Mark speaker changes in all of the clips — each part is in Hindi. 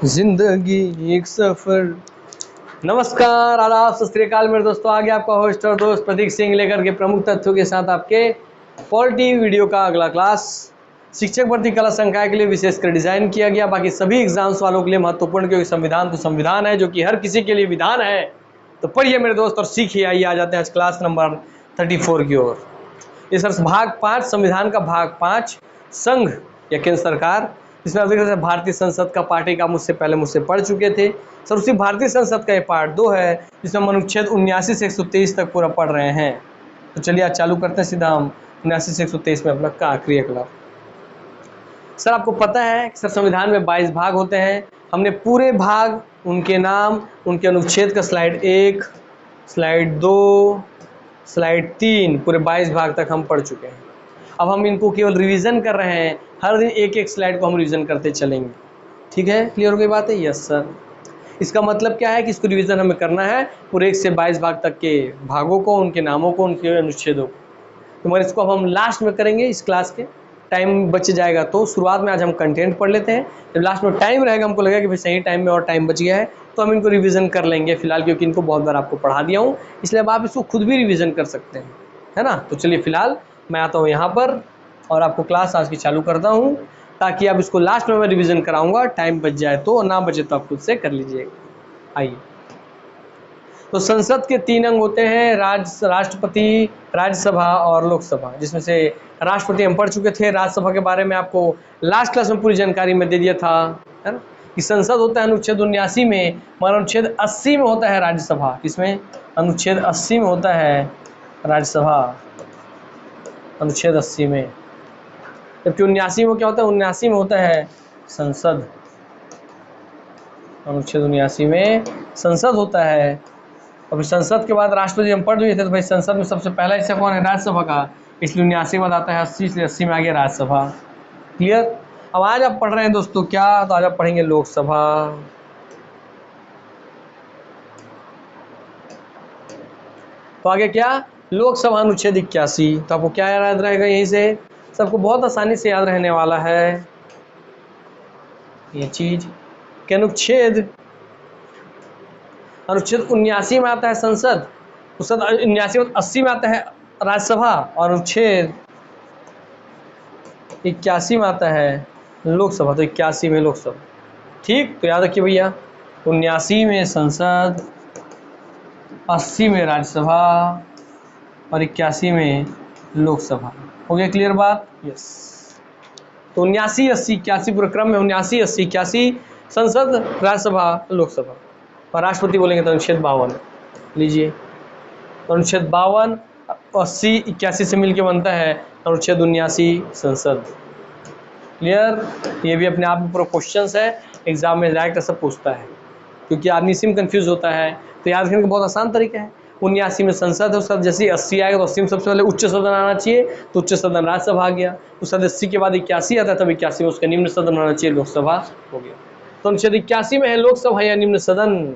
Speaker 1: जिंदगी एक सफर। नमस्कार, आदाब, सत श्री अकाल मेरे दोस्तों। आगे आपका होस्ट और दोस्त प्रतीक सिंह लेकर के प्रमुख तथ्यों के साथ आपके पॉलिटी वीडियो का अगला क्लास शिक्षक भर्ती कला संकाय के लिए विशेषकर डिजाइन किया गया, बाकी सभी एग्जाम्स वालों के लिए महत्वपूर्ण, क्योंकि संविधान तो संविधान है जो कि हर किसी के लिए विधान है। तो पढ़िए मेरे दोस्त और सीखिए। आइए आ जाते हैं आज क्लास नंबर 34 की ओर। इस वर्ष भाग 5 संविधान का भाग 5 संघ या केंद्र सरकार, इसमें आप देख सकते हैं भारतीय संसद का पार्ट एक आप मुझसे पढ़ चुके थे सर। उसी भारतीय संसद का ये पार्ट 2 है जिसमें हम अनुच्छेद 79 से 123 तक पूरा पढ़ रहे हैं। तो चलिए आज चालू करते हैं सीधा हम 79 से 123 में अपना क्रियाकलाप। सर आपको पता है कि सर संविधान में 22 भाग होते हैं। हमने पूरे भाग, उनके नाम, उनके अनुच्छेद का स्लाइड 1, स्लाइड 2, स्लाइड 3 पूरे 22 भाग तक हम पढ़ चुके हैं। अब हम इनको केवल रिवीजन कर रहे हैं। हर दिन एक एक स्लाइड को हम रिवीजन करते चलेंगे। ठीक है, क्लियर हो गई बात है? Yes sir. इसका मतलब क्या है कि इसको रिवीजन हमें करना है पूरे 1 से 22 भाग तक के भागों को, उनके नामों को, उनके अनुच्छेदों को। तो मगर इसको अब हम लास्ट में करेंगे इस क्लास के। टाइम बच जाएगा तो शुरुआत में आज हम कंटेंट पढ़ लेते हैं। जब लास्ट में टाइम रहेगा, हमको लगेगा कि भाई सही टाइम में और टाइम बच गया है, तो हम इनको रिवीजन कर लेंगे फिलहाल, क्योंकि इनको बहुत बार आपको पढ़ा दिया हूँ, इसलिए अब आप इसको खुद भी रिवीजन कर सकते हैं, है ना। तो चलिए फिलहाल मैं आता हूँ यहाँ पर और आपको क्लास आज की चालू करता हूँ, ताकि आप इसको लास्ट में मैं रिवीजन कराऊंगा। टाइम बच जाए तो, और ना बचे तो आप खुद से कर लीजिएगा। आइए, तो संसद के 3 अंग होते हैं, राष्ट्रपति, राज्यसभा और लोकसभा, जिसमें से राष्ट्रपति हम पढ़ चुके थे। राज्यसभा के बारे में आपको लास्ट क्लास में पूरी जानकारी में दे दिया था, है ना, कि संसद होता है अनुच्छेद 79 में, मगर अनुच्छेद 80 में होता है राज्यसभा। इसमें अनुच्छेद 80 में होता है राज्यसभा, अनुच्छेद 80 में। जबकि 79 में क्या होता है? 79 में होता है संसद। अनुच्छेद 79 में संसद होता है। और फिर संसद के बाद राष्ट्रपति हम पढ़ चुके थे, तो भाई संसद में सबसे पहला हिस्सा कौन है? राज्यसभा का। इसलिए 79 के बाद आता है 80, इसलिए 80 में आ गया राज्यसभा। क्लियर? अब आज आप पढ़ रहे हैं दोस्तों क्या? तो आज आप पढ़ेंगे लोकसभा। तो आगे क्या? लोकसभा अनुच्छेद 81। तो आपको क्या याद रहेगा यहीं से? सबको बहुत आसानी से याद रहने वाला है ये चीज कि अनुच्छेद 79 में आता है संसद, उस 79 में 80 में आता है राज्यसभा, और अनुच्छेद 81 में आता है लोकसभा। तो 81 में लोकसभा। ठीक, तो याद रखिए भैया, 79 में संसद, 80 में राज्यसभा और 81 में लोकसभा। हो गया क्लियर बात? यस। तो 79, 80, 81 पूरे क्रम में 79, 80, 81 संसद, राज्यसभा, लोकसभा। और राष्ट्रपति बोलेंगे तो अनुच्छेद 52। लीजिए, तो अनुच्छेद 52 80 81 से मिलके बनता है अनुच्छेद 79 संसद। क्लियर? ये भी अपने आप में पूरा क्वेश्चन है, एग्जाम में डायरेक्ट ऐसा पूछता है, क्योंकि आदमी इसी में कंफ्यूज होता है। तो याद रखने का बहुत आसान तरीका है। 79 में संसद है, उसके बाद जैसे 80 आएगा तो 80 में सबसे पहले उच्च सदन आना चाहिए, तो उच्च सदन राज्यसभा आ गया। उसके बाद 80 के बाद 81 आता है, तब 81 में उसका निम्न सदन आना चाहिए, लोकसभा हो गया। तो अनुच्छेद 81 में है लोकसभा या निम्न सदन।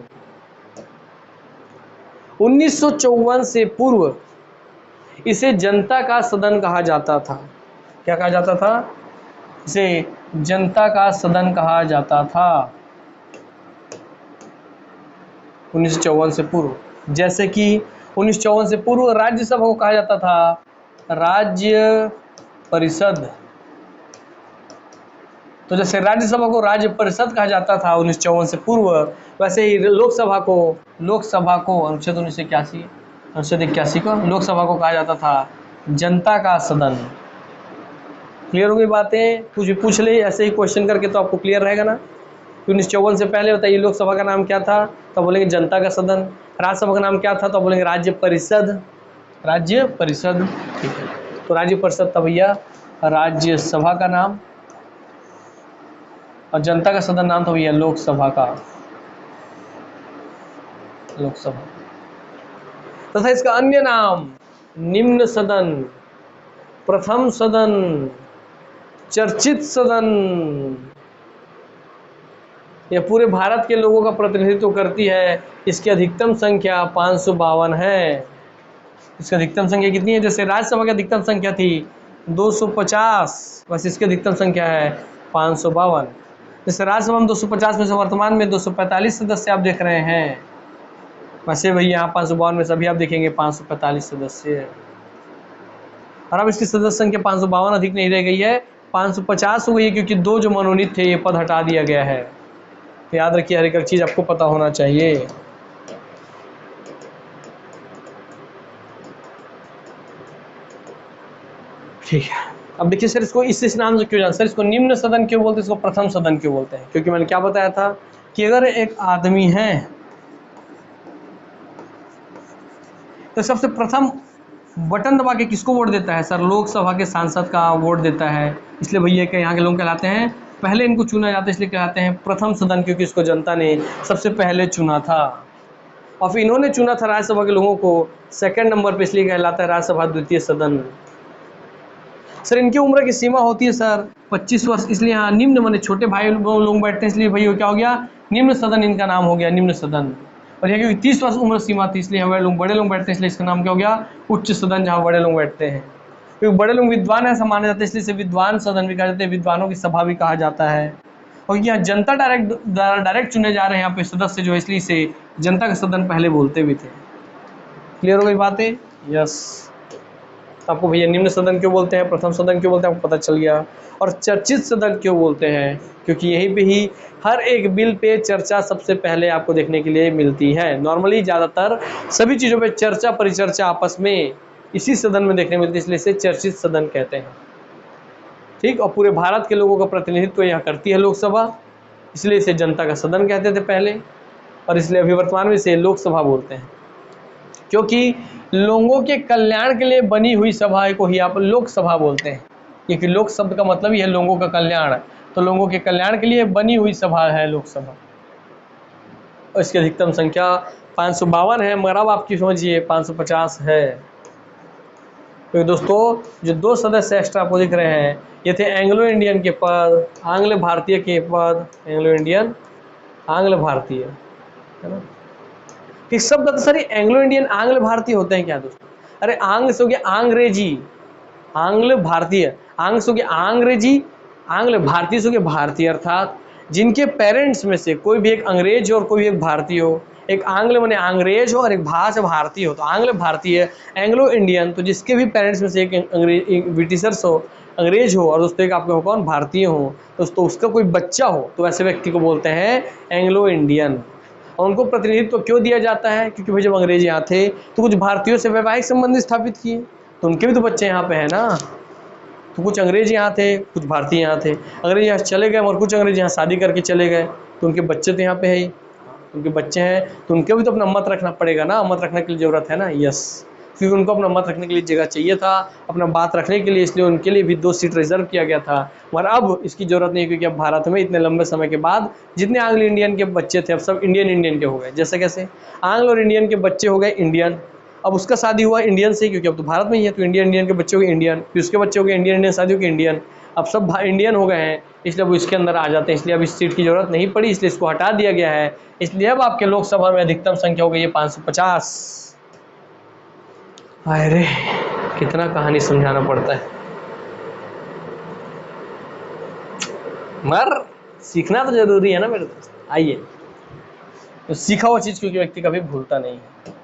Speaker 1: 1954 से पूर्व इसे जनता का सदन कहा जाता था। क्या कहा जाता था? इसे जनता का सदन कहा जाता था 1954 से पूर्व। जैसे कि 1954 से पूर्व राज्यसभा को कहा जाता था राज्य परिषद। तो जैसे राज्यसभा को राज्य परिषद कहा जाता था 1954 से पूर्व, वैसे ही लोकसभा को अनुच्छेद 81 को लोकसभा को कहा जाता था जनता का सदन। क्लियर हो गई बातें? कुछ भी पूछ ले ऐसे ही क्वेश्चन करके तो आपको क्लियर रहेगा ना। 1954 से पहले बताइए लोकसभा का नाम क्या था? तो बोलेंगे जनता का सदन। राज्यसभा का नाम क्या था? तो बोलेंगे राज्य परिषद। राज्य परिषद, ठीक है। तो राज्य परिषद था भैया राज्यसभा का नाम, और जनता का सदन नाम था भैया लोकसभा का, लोकसभा। तथा इसका अन्य नाम निम्न सदन, प्रथम सदन, चर्चित सदन। यह पूरे भारत के लोगों का प्रतिनिधित्व करती है। इसकी अधिकतम संख्या 552 है। इसकी अधिकतम संख्या कितनी है? जैसे राज्यसभा की अधिकतम संख्या थी 250, बस इसकी अधिकतम संख्या है 552। जैसे राज्यसभा में 250 में से वर्तमान में 245 सदस्य आप देख रहे हैं, वैसे वही यहाँ 552 में सभी आप देखेंगे 545 सदस्य। और अब इसकी सदस्य संख्या 552 अधिक नहीं रह गई है, 550 हो गई है, क्योंकि 2 जो मनोनीत थे ये पद हटा दिया गया है। तो याद रखिए, हर एक चीज आपको पता होना चाहिए। ठीक है, अब देखिए सर, इसको इस नाम से क्यों जानते सर, इसको निम्न सदन क्यों बोलते हैं, इसको प्रथम सदन क्यों बोलते हैं? क्योंकि मैंने क्या बताया था कि अगर एक आदमी है तो सबसे प्रथम बटन दबा के किसको वोट देता है सर? लोकसभा के सांसद का वोट देता है। इसलिए भैया के यहाँ के लोग कहलाते हैं, पहले इनको चुना जाता है, इसलिए कहलाते हैं प्रथम सदन, क्योंकि इसको जनता ने सबसे पहले चुना था। और फिर इन्होंने चुना था राज्यसभा के लोगों को सेकंड नंबर पे, इसलिए कहलाता है राज्यसभा द्वितीय सदन। सर इनकी उम्र की सीमा होती है सर 25 वर्ष, इसलिए यहाँ निम्न माने छोटे भाई लोग बैठते हैं, इसलिए भैया क्या हो गया, निम्न सदन इनका नाम हो गया, निम्न सदन। और यहाँ क्योंकि 30 वर्ष उम्र सीमा थी, इसलिए हमारे लोग बड़े लोग बैठते हैं, इसलिए इसका नाम क्या हो गया, उच्च सदन, जहाँ बड़े लोग बैठते हैं। क्योंकि बड़े लोग विद्वान ऐसा माना जाता है, इसलिए इसे विद्वान सदन भी कहा जाता है, विद्वानों की सभा भी कहा जाता है। और यहाँ जनता डायरेक्ट चुने जा रहे हैं यहाँ पे सदस्य जो है, इसलिए इसे जनता का सदन पहले बोलते भी थे। क्लियर हो गई बातें? यस। आपको भैया निम्न सदन क्यों बोलते हैं, प्रथम सदन क्यों बोलते हैं, आपको पता चल गया। और चर्चित सदन क्यों बोलते हैं? क्योंकि यहीं पे ही हर एक बिल पे चर्चा सबसे पहले आपको देखने के लिए मिलती है। नॉर्मली ज़्यादातर सभी चीज़ों पे चर्चा परिचर्चा आपस में इसी सदन में देखने मिलती है, इसलिए इसे चर्चित सदन कहते हैं। ठीक, और पूरे भारत के लोगों का प्रतिनिधित्व यहाँ करती है लोकसभा, इसलिए इसे जनता का सदन कहते थे पहले, और इसलिए अभी वर्तमान में इसे लोकसभा बोलते हैं, क्योंकि लोगों के कल्याण के लिए बनी हुई सभा को ही आप लोकसभा बोलते हैं। क्योंकि लोक शब्द का मतलब ही है लोगों का कल्याण, तो लोगों के कल्याण के लिए बनी हुई सभा है लोकसभा। और इसकी अधिकतम संख्या 552 है, मगर अब आपकी समझिए 550 है। तो दोस्तों जो 2 सदस्य एक्स्ट्रा आपको दिख रहे हैं, ये थे एंग्लो इंडियन के पद, आंग्ल भारतीय के पद, एंग्लो इंडियन आंग्ल भारतीय, है ना। किस शब्द सर एंग्लो इंडियन आंग्ल भारतीय होते हैं क्या दोस्तों? अरे आंग्ल से हो गया अंग्रेजी, आंग्ल भारतीय, आंग्ल से हो गया अंग्रेजी, आंग्ल भारतीय से हो गया भारतीय, अर्थात जिनके पेरेंट्स में से कोई भी एक अंग्रेज हो और कोई भी एक भारतीय हो, एक आंग्ल माने अंग्रेज हो और एक भाषा भारतीय हो, तो आंग्ल भारतीय, एंग्लो इंडियन, तो जिसके भी पेरेंट्स में से एक अंग्रेज ब्रिटिशर्स हो, अंग्रेज हो, और दोस्तों एक आपके हो कौन भारतीय हो, दोस्तों उसका कोई बच्चा हो, तो ऐसे व्यक्ति को बोलते हैं एंग्लो इंडियन। और उनको प्रतिनिधित्व क्यों दिया जाता है? क्योंकि भाई जब अंग्रेज यहाँ थे तो कुछ भारतीयों से वैवाहिक संबंध स्थापित किए, तो उनके भी तो बच्चे यहाँ पे हैं ना। तो कुछ अंग्रेज यहाँ थे, कुछ भारतीय यहाँ थे, अंग्रेज यहाँ चले गए और कुछ अंग्रेज यहाँ शादी करके चले गए, तो उनके बच्चे तो यहाँ पे है ही, उनके बच्चे हैं तो उनके भी तो अपना मत रखना पड़ेगा ना, मत रखने के लिए ज़रूरत है ना। यस, क्योंकि उनको अपना मत रखने के लिए जगह चाहिए था, अपना बात रखने के लिए, इसलिए उनके लिए भी 2 सीट रिजर्व किया गया था। मगर अब इसकी ज़रूरत नहीं, क्योंकि अब भारत में इतने लंबे समय के बाद जितने आंग्ल इंडियन के बच्चे थे अब सब इंडियन के हो गए। जैसे कैसे आंग्ल और इंडियन के बच्चे हो गए इंडियन, अब उसका शादी हुआ इंडियन से, क्योंकि अब तो भारत में ही है, तो इंडियन के बच्चे हो गए इंडियन, फिर उसके बच्चे हो गए इंडियन शादी हो गई इंडियन, अब सब इंडियन हो गए हैं, इसलिए वो इसके अंदर आ जाते हैं। इसलिए अब इस सीट की ज़रूरत नहीं पड़ी, इसलिए इसको हटा दिया गया है। इसलिए अब आपके लोकसभा में अधिकतम संख्या हो गई है 550। अरे कितना कहानी समझाना पड़ता है, मगर सीखना तो जरूरी है ना मेरे दोस्त। आइए, तो सीखा हुआ चीज़ क्योंकि व्यक्ति कभी भूलता नहीं है।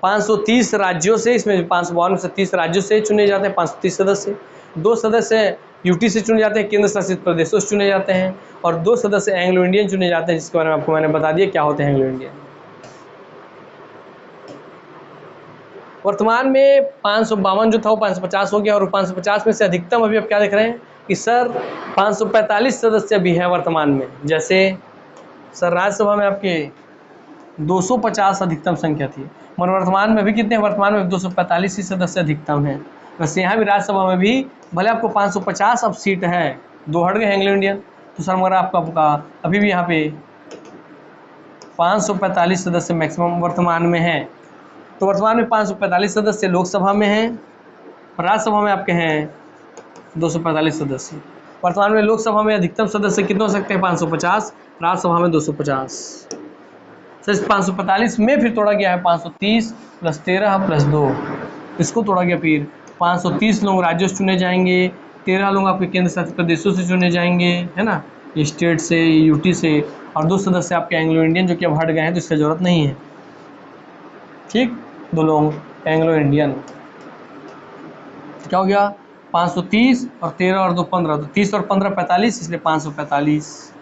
Speaker 1: 530 राज्यों से, इसमें 552 से 30 राज्यों से चुने जाते हैं 530 सदस्य, 2 सदस्य यूटी से चुने जाते हैं, केंद्र शासित प्रदेशों से चुने जाते हैं, और 2 सदस्य एंग्लो इंडियन चुने जाते हैं, जिसके बारे में आपको मैंने बता दिया क्या होते हैं एंग्लो इंडियन। वर्तमान में 552 जो था वो 550 हो गया, और 550 में से अधिकतम अभी आप क्या देख रहे हैं कि सर 545 सदस्य भी हैं वर्तमान में। जैसे सर राज्यसभा में आपके 250 अधिकतम संख्या थी, मगर वर्तमान में भी कितने, वर्तमान में 245 ही सदस्य अधिकतम हैं। वैसे यहाँ भी राज्यसभा में भी भले आपको 550 अब सीट है, 2 हट गए एंग्लो इंडियन, तो सर मगर आपका अभी भी यहाँ पे 545 सदस्य मैक्सिमम वर्तमान में हैं। तो वर्तमान में 545 सदस्य लोकसभा में हैं, और राज्यसभा में आपके हैं 245 सदस्य। वर्तमान में लोकसभा में अधिकतम सदस्य कितने हो सकते हैं 550, राज्यसभा में 250। सर इस 545 में फिर तोड़ा गया है 530 + 13 + 2, इसको तोड़ा गया, फिर 530 लोग राज्यों से चुने जाएंगे, 13 लोग आपके केंद्र शासित प्रदेशों से चुने जाएंगे, है ना, स्टेट से, यूटी से, और 2 सदस्य आपके एंग्लो इंडियन जो कि अब हट गए हैं तो इसकी जरूरत नहीं है। ठीक, 2 लोग एंग्लो इंडियन। क्या हो गया, 530 और 13 और 2 15, तो 30 और 15 45, इसलिए 545।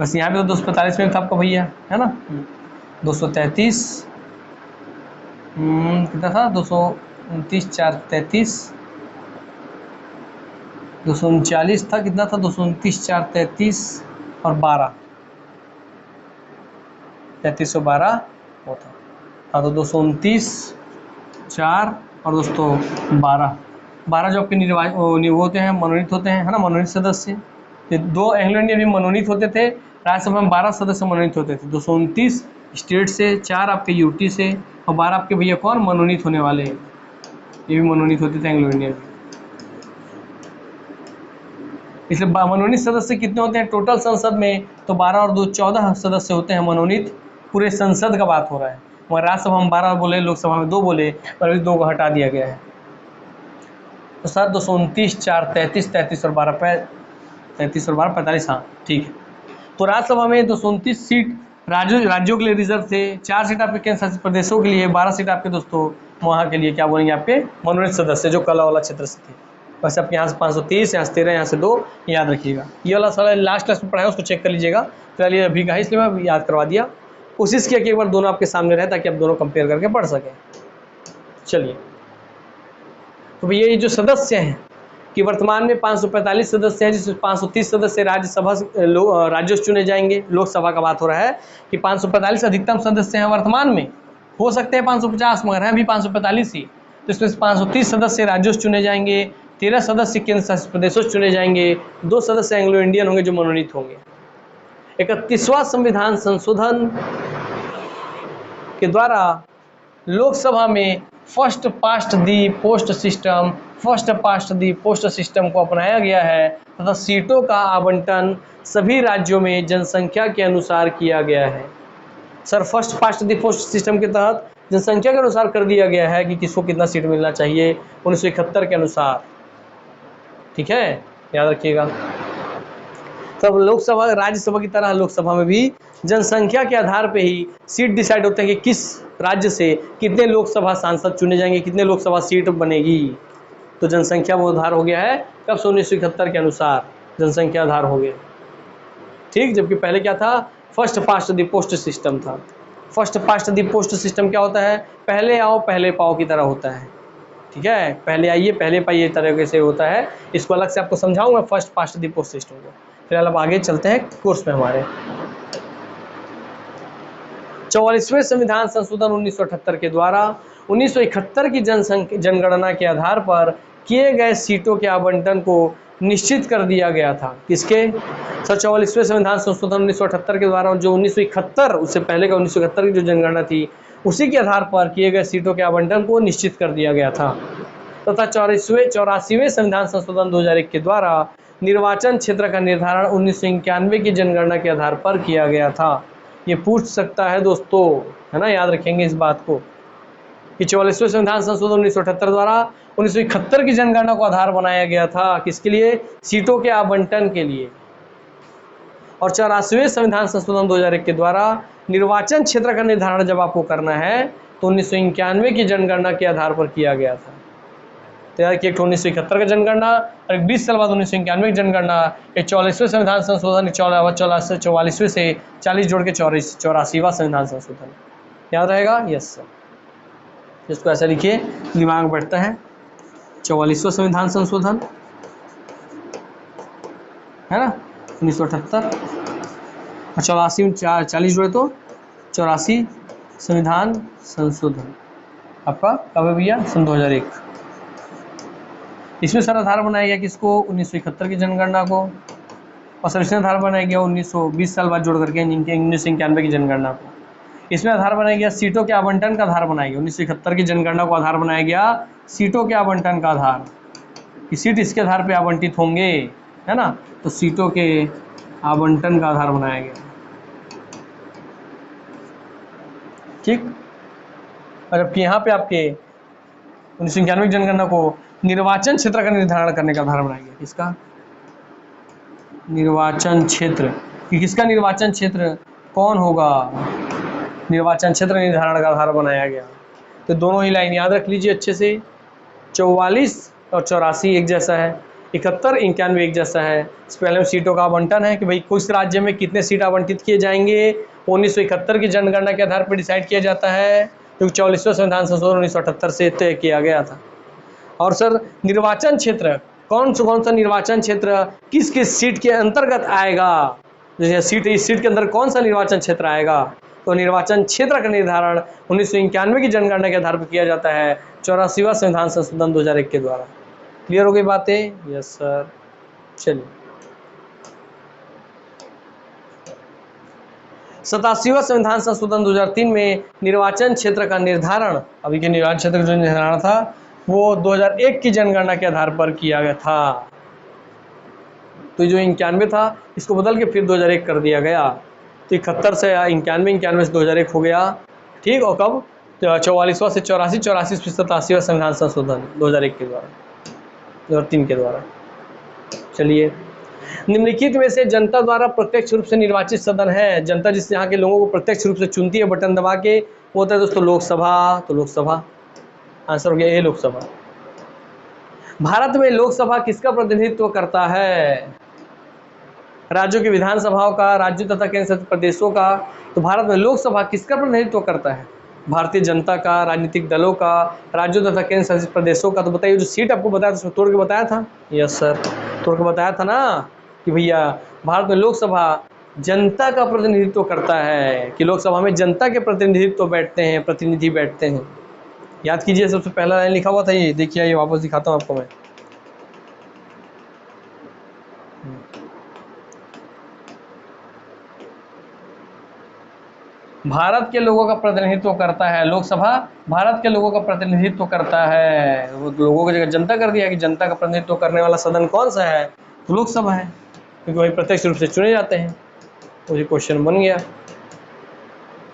Speaker 1: बस यहाँ पे तो 245 में था आपका भैया, है ना। 233 कितना था, 229 4 33, 239 था, कितना था, 229 4 33 और 12, 3312 वो था। हाँ, तो 229 4 और दोस्तों 12 जो आपके वो होते हैं, मनोनीत होते हैं, है ना, मनोनीत सदस्य। ये 2 एंग्लो इंडियन भी मनोनीत होते थे, राज्यसभा में 12 सदस्य मनोनीत होते थे, 229 स्टेट से, 4 आपके यूटी से, और 12 आपके भैया कौन मनोनीत होने वाले हैं, ये भी मनोनीत होते थे एंग्लो इंडियन। इसलिए मनोनीत सदस्य कितने होते हैं टोटल संसद में, तो 12 और 2 14 सदस्य होते हैं मनोनीत, पूरे संसद का बात हो रहा है। मगर राज्यसभा में 12 बोले, लोकसभा में 2 बोले, पर अभी 2 को हटा दिया गया है। तो सर 229 4 33 33 और 12 33 और 12 45, हाँ ठीक है। तो राज्यसभा में 229 सीट राज्यों के लिए रिजर्व थे, 4 सीट आपके केंद्र शासित प्रदेशों के लिए, 12 सीट आपके दोस्तों वहाँ के लिए क्या बोलेंगे आपके मनोनीत सदस्य जो कला वाला क्षेत्र से थे। बस आपके यहाँ से 530, यहाँ से 13, यहाँ से 2 याद रखिएगा। ये वाला सवाल लास्ट क्लास में पढ़ाया, उसको चेक कर लीजिएगा, फिलहाल ये अभी का है इसलिए मैं याद करवा दिया। कोशिश किया कि एक बार दोनों आपके सामने रहे ताकि आप दोनों कंपेयर करके पढ़ सकें। चलिए, तो भैया ये जो सदस्य हैं कि वर्तमान में 545 सदस्य हैं, जिसमें 530 सदस्य राज्यसभा राज्यों से चुने जाएंगे, लोकसभा का बात हो रहा है कि 545 अधिकतम सदस्य हैं वर्तमान में, हो सकते हैं 550 मगर हैं भी 545 ही। तो इसमें 530 सदस्य राज्यों से चुने जाएंगे, 13 सदस्य केंद्र शासित प्रदेशों से चुने जाएंगे, 2 सदस्य एंग्लो इंडियन होंगे जो मनोनीत होंगे। 31वां संविधान संशोधन के द्वारा लोकसभा में फर्स्ट पास्ट दी पोस्ट सिस्टम को अपनाया गया है तथा सीटों का आवंटन सभी राज्यों में जनसंख्या के अनुसार किया गया है। सर फर्स्ट पास्ट दी पोस्ट सिस्टम के तहत जनसंख्या के अनुसार कर दिया गया है कि किसको कितना सीट मिलना चाहिए 1971 के अनुसार। ठीक है, याद रखिएगा। तब लोकसभा राज्यसभा की तरह लोकसभा में भी जनसंख्या के आधार पे ही सीट डिसाइड होते हैं कि किस राज्य से कितने लोकसभा सांसद चुने जाएंगे, कितने लोकसभा सीट बनेगी। तो जनसंख्या वो आधार हो गया है कब से 1971 के अनुसार जनसंख्या आधार हो गया। ठीक, जबकि पहले क्या था, first past the post system था। First past the post system क्या होता है, पहले आओ पहले पाओ की तरह होता है। ठीक है, पहले आइए पहले पाइए तरीके से होता है। इसको अलग से आपको समझाऊंगा first past the post system को। फिलहाल अब आगे चलते हैं कोर्स में हमारे। 44वें संविधान संशोधन 1978 के द्वारा 1971 की जनगणना के आधार पर किए गए सीटों के आवंटन को निश्चित कर दिया गया था। किसके, सर 44वें संविधान संशोधन 1978 के द्वारा जो 1971, उससे पहले का 1971 की जो जनगणना थी उसी के आधार पर किए गए सीटों के आवंटन को निश्चित कर दिया गया था। तथा 84वें संविधान संशोधन 2001 के द्वारा निर्वाचन क्षेत्र का निर्धारण 1991 की जनगणना के आधार पर किया गया था। ये पूछ सकता है दोस्तों, है ना, याद रखेंगे इस बात को कि 44वें संविधान संशोधन 1978 द्वारा 1971 की जनगणना को आधार बनाया गया था, किसके लिए, सीटों के आवंटन के लिए। और 84वें संविधान संशोधन 2001 के द्वारा निर्वाचन क्षेत्र का निर्धारण जब आपको करना है तो 1991 की जनगणना के आधार पर किया गया था। तैयार किया 1971 का जनगणना और 20 साल बाद 1991 की जनगणना। 44वें संविधान संशोधन 44वें से 40 जोड़ के 84वां संविधान संशोधन। याद रहेगा, यस सर। इसको ऐसा लिखिए दिमाग में बैठता है। 44वां संविधान संशोधन है ना 1978 और 84 40 जोड़े तो 84 संविधान संशोधन आपका कब है भैया, सन 2001। इसमें सर आधार बनाया गया किसको, 1971 की जनगणना को, और सर इसमें आधार बनाया गया 1920 साल बाद जोड़ करके 1991 की जनगणना को। इसमें आधार बनाया गया सीटों के आवंटन का आधार बनाया गया। 1971 की जनगणना को आधार बनाया गया सीटों के आवंटन का आधार, कि सीट इसके आधार पे आवंटित होंगे, है ना, तो सीटों के आवंटन का आधार बनाया गया। ठीक, और जबकि यहाँ पे आपके 1991 की जनगणना को निर्वाचन क्षेत्र का निर्धारण करने का आधार बनाया गया। किसका निर्वाचन क्षेत्र, कि किसका निर्वाचन क्षेत्र कौन होगा, निर्वाचन क्षेत्र निर्धारण का आधार बनाया गया। तो दोनों ही लाइन याद रख लीजिए अच्छे से। 44 और 84 एक जैसा है, 71 91 एक जैसा है। पहले सीटों का आवंटन है कि भाई किस राज्य में कितने सीट आवंटित किए जाएंगे, 1971 की जनगणना के आधार पर डिसाइड किया जाता है, क्योंकि 44वां संविधान संशोधन 1978 से तय किया गया था। और सर निर्वाचन क्षेत्र कौन सा निर्वाचन क्षेत्र किस किस सीट के अंतर्गत आएगा, जैसे सीट, इस सीट के अंदर कौन सा निर्वाचन क्षेत्र आएगा, तो निर्वाचन क्षेत्र का निर्धारण 1991 की जनगणना के आधार पर किया जाता है 84वां संविधान संशोधन 2001 के द्वारा। क्लियर हो गई बातें? Yes sir. चलिए 87वां संविधान संशोधन 2003 में निर्वाचन क्षेत्र का निर्धारण, अभी के निर्वाचन क्षेत्र का जो निर्धारण था वो 2001 की जनगणना के आधार पर किया गया था। तो जो 91 था इसको बदल के फिर 2001 कर दिया गया, तो 71 से 91 से 2001 हो गया। ठीक, और कब 44वां से 84, 84 से 87वां संविधान संशोधन 2001 के द्वारा, 2003 के द्वारा। चलिए निम्नलिखित में से जनता द्वारा प्रत्यक्ष रूप से निर्वाचित सदन है, जनता जिस यहाँ के लोगों को प्रत्यक्ष रूप से चुनती है बटन दबा के, वो होता है दोस्तों लोकसभा। तो लोकसभा आंसर हो गया ए, लोकसभा। भारत में लोकसभा किसका प्रतिनिधित्व करता है, राज्यों की विधानसभाओं का, राज्यों तथा केंद्र शासित प्रदेशों का। तो भारत में लोकसभा किसका प्रतिनिधित्व करता है, भारतीय जनता का, राजनीतिक दलों का, राज्यों तथा केंद्र शासित प्रदेशों का। तो बताइए जो सीट आपको बताया था उसमें तोड़ के बताया था। यस सर, तोड़ के बताया था ना कि भैया भारत में लोकसभा जनता का प्रतिनिधित्व करता है, कि लोकसभा में जनता के प्रतिनिधित्व बैठते हैं, प्रतिनिधि बैठते हैं। याद कीजिए सबसे पहला लाइन लिखा हुआ था, ये देखिए, ये वापस दिखाता हूँ आपको मैं। भारत के लोगों का प्रतिनिधित्व करता है लोकसभा, भारत के लोगों का प्रतिनिधित्व करता है। वो लोगों की जगह जनता कर दिया कि जनता का प्रतिनिधित्व करने वाला सदन कौन सा है, तो लोकसभा है, क्योंकि वही प्रत्यक्ष रूप से चुने जाते हैं। तो ये क्वेश्चन बन गया।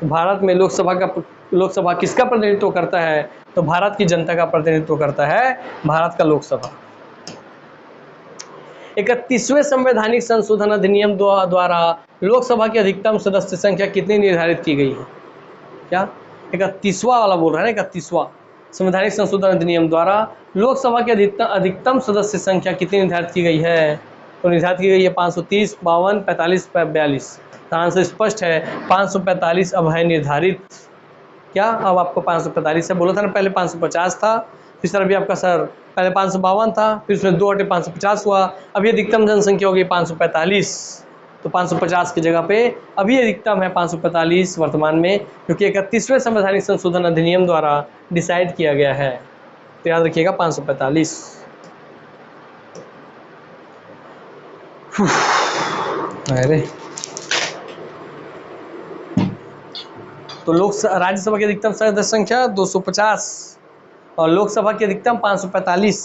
Speaker 1: तो भारत में लोकसभा किसका प्रतिनिधित्व करता है, तो भारत की जनता का प्रतिनिधित्व करता है भारत का लोकसभा। 31वें संवैधानिक संशोधन अधिनियम द्वारा लोकसभा की अधिकतम सदस्य संख्या कितनी निर्धारित की गई है, क्या 31वां वाला बोल रहा है ना, 31वां संवैधानिक संशोधन अधिनियम द्वारा लोकसभा की अधिकतम सदस्य संख्या कितनी निर्धारित की गई है, तो निर्धारित की गई है 530, 52, 45, 42। तो आंसर स्पष्ट है, 545 अब है निर्धारित। क्या अब आपको 545 है, बोला था ना पहले 550 था, फिर सर अभी आपका सर पहले 552 था, फिर उसमें 2 हटे 550 हुआ, अभी अधिकतम जनसंख्या हो गई 545। तो 550 की जगह पे अभी अधिकतम है 545 वर्तमान में, क्योंकि 31वें संवैधानिक संशोधन अधिनियम द्वारा डिसाइड किया गया है। तो याद रखिएगा 545। अरे तो राज्यसभा की अधिकतम सदस्य संख्या 250 और लोकसभा की अधिकतम 545।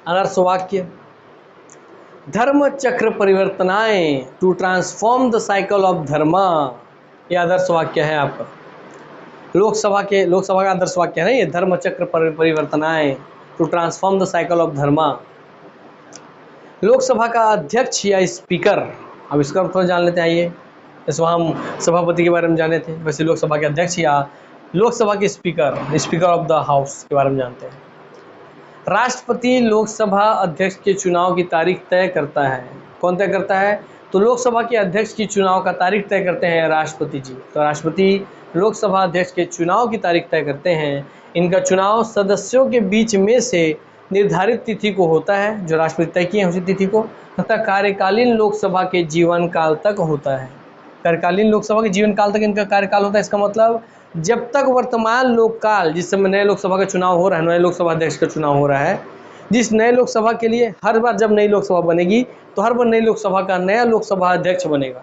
Speaker 1: आदर्श वाक्य, धर्म चक्र परिवर्तनाएं to transform the cycle of dharma. यह आदर्श वाक्य है आपका लोकसभा का आदर्श वाक्य है ना ये, धर्म चक्र परिवर्तनाएं to transform the cycle of dharma. Lok Sabha का अध्यक्ष या स्पीकर, अब इसका थोड़ा जान लेते हैं। आइए, जैसे हम सभापति के बारे में जाने थे, वैसे लोकसभा के अध्यक्ष या लोकसभा के स्पीकर ऑफ द हाउस के बारे में जानते हैं। राष्ट्रपति लोकसभा अध्यक्ष के चुनाव की तारीख तय करता है। कौन तय करता है, तो लोकसभा के अध्यक्ष की चुनाव का तारीख तय करते हैं राष्ट्रपति जी। तो राष्ट्रपति लोकसभा अध्यक्ष के चुनाव की तारीख तय करते हैं। इनका चुनाव सदस्यों के बीच में से निर्धारित तिथि को होता है, जो राष्ट्रपति तय किए हैं उसी तिथि को, तथा कार्यकालीन लोकसभा के जीवन काल तक होता है। कार्यकालीन लोकसभा के जीवन काल तक इनका कार्यकाल होता है। इसका मतलब जब तक वर्तमान लोककाल, जिस समय नए लोकसभा का चुनाव हो रहा है, नए लोकसभा अध्यक्ष का चुनाव हो रहा है, जिस नए लोकसभा के लिए हर बार जब नई लोकसभा बनेगी तो हर बार नई लोकसभा का नया लोकसभा अध्यक्ष बनेगा।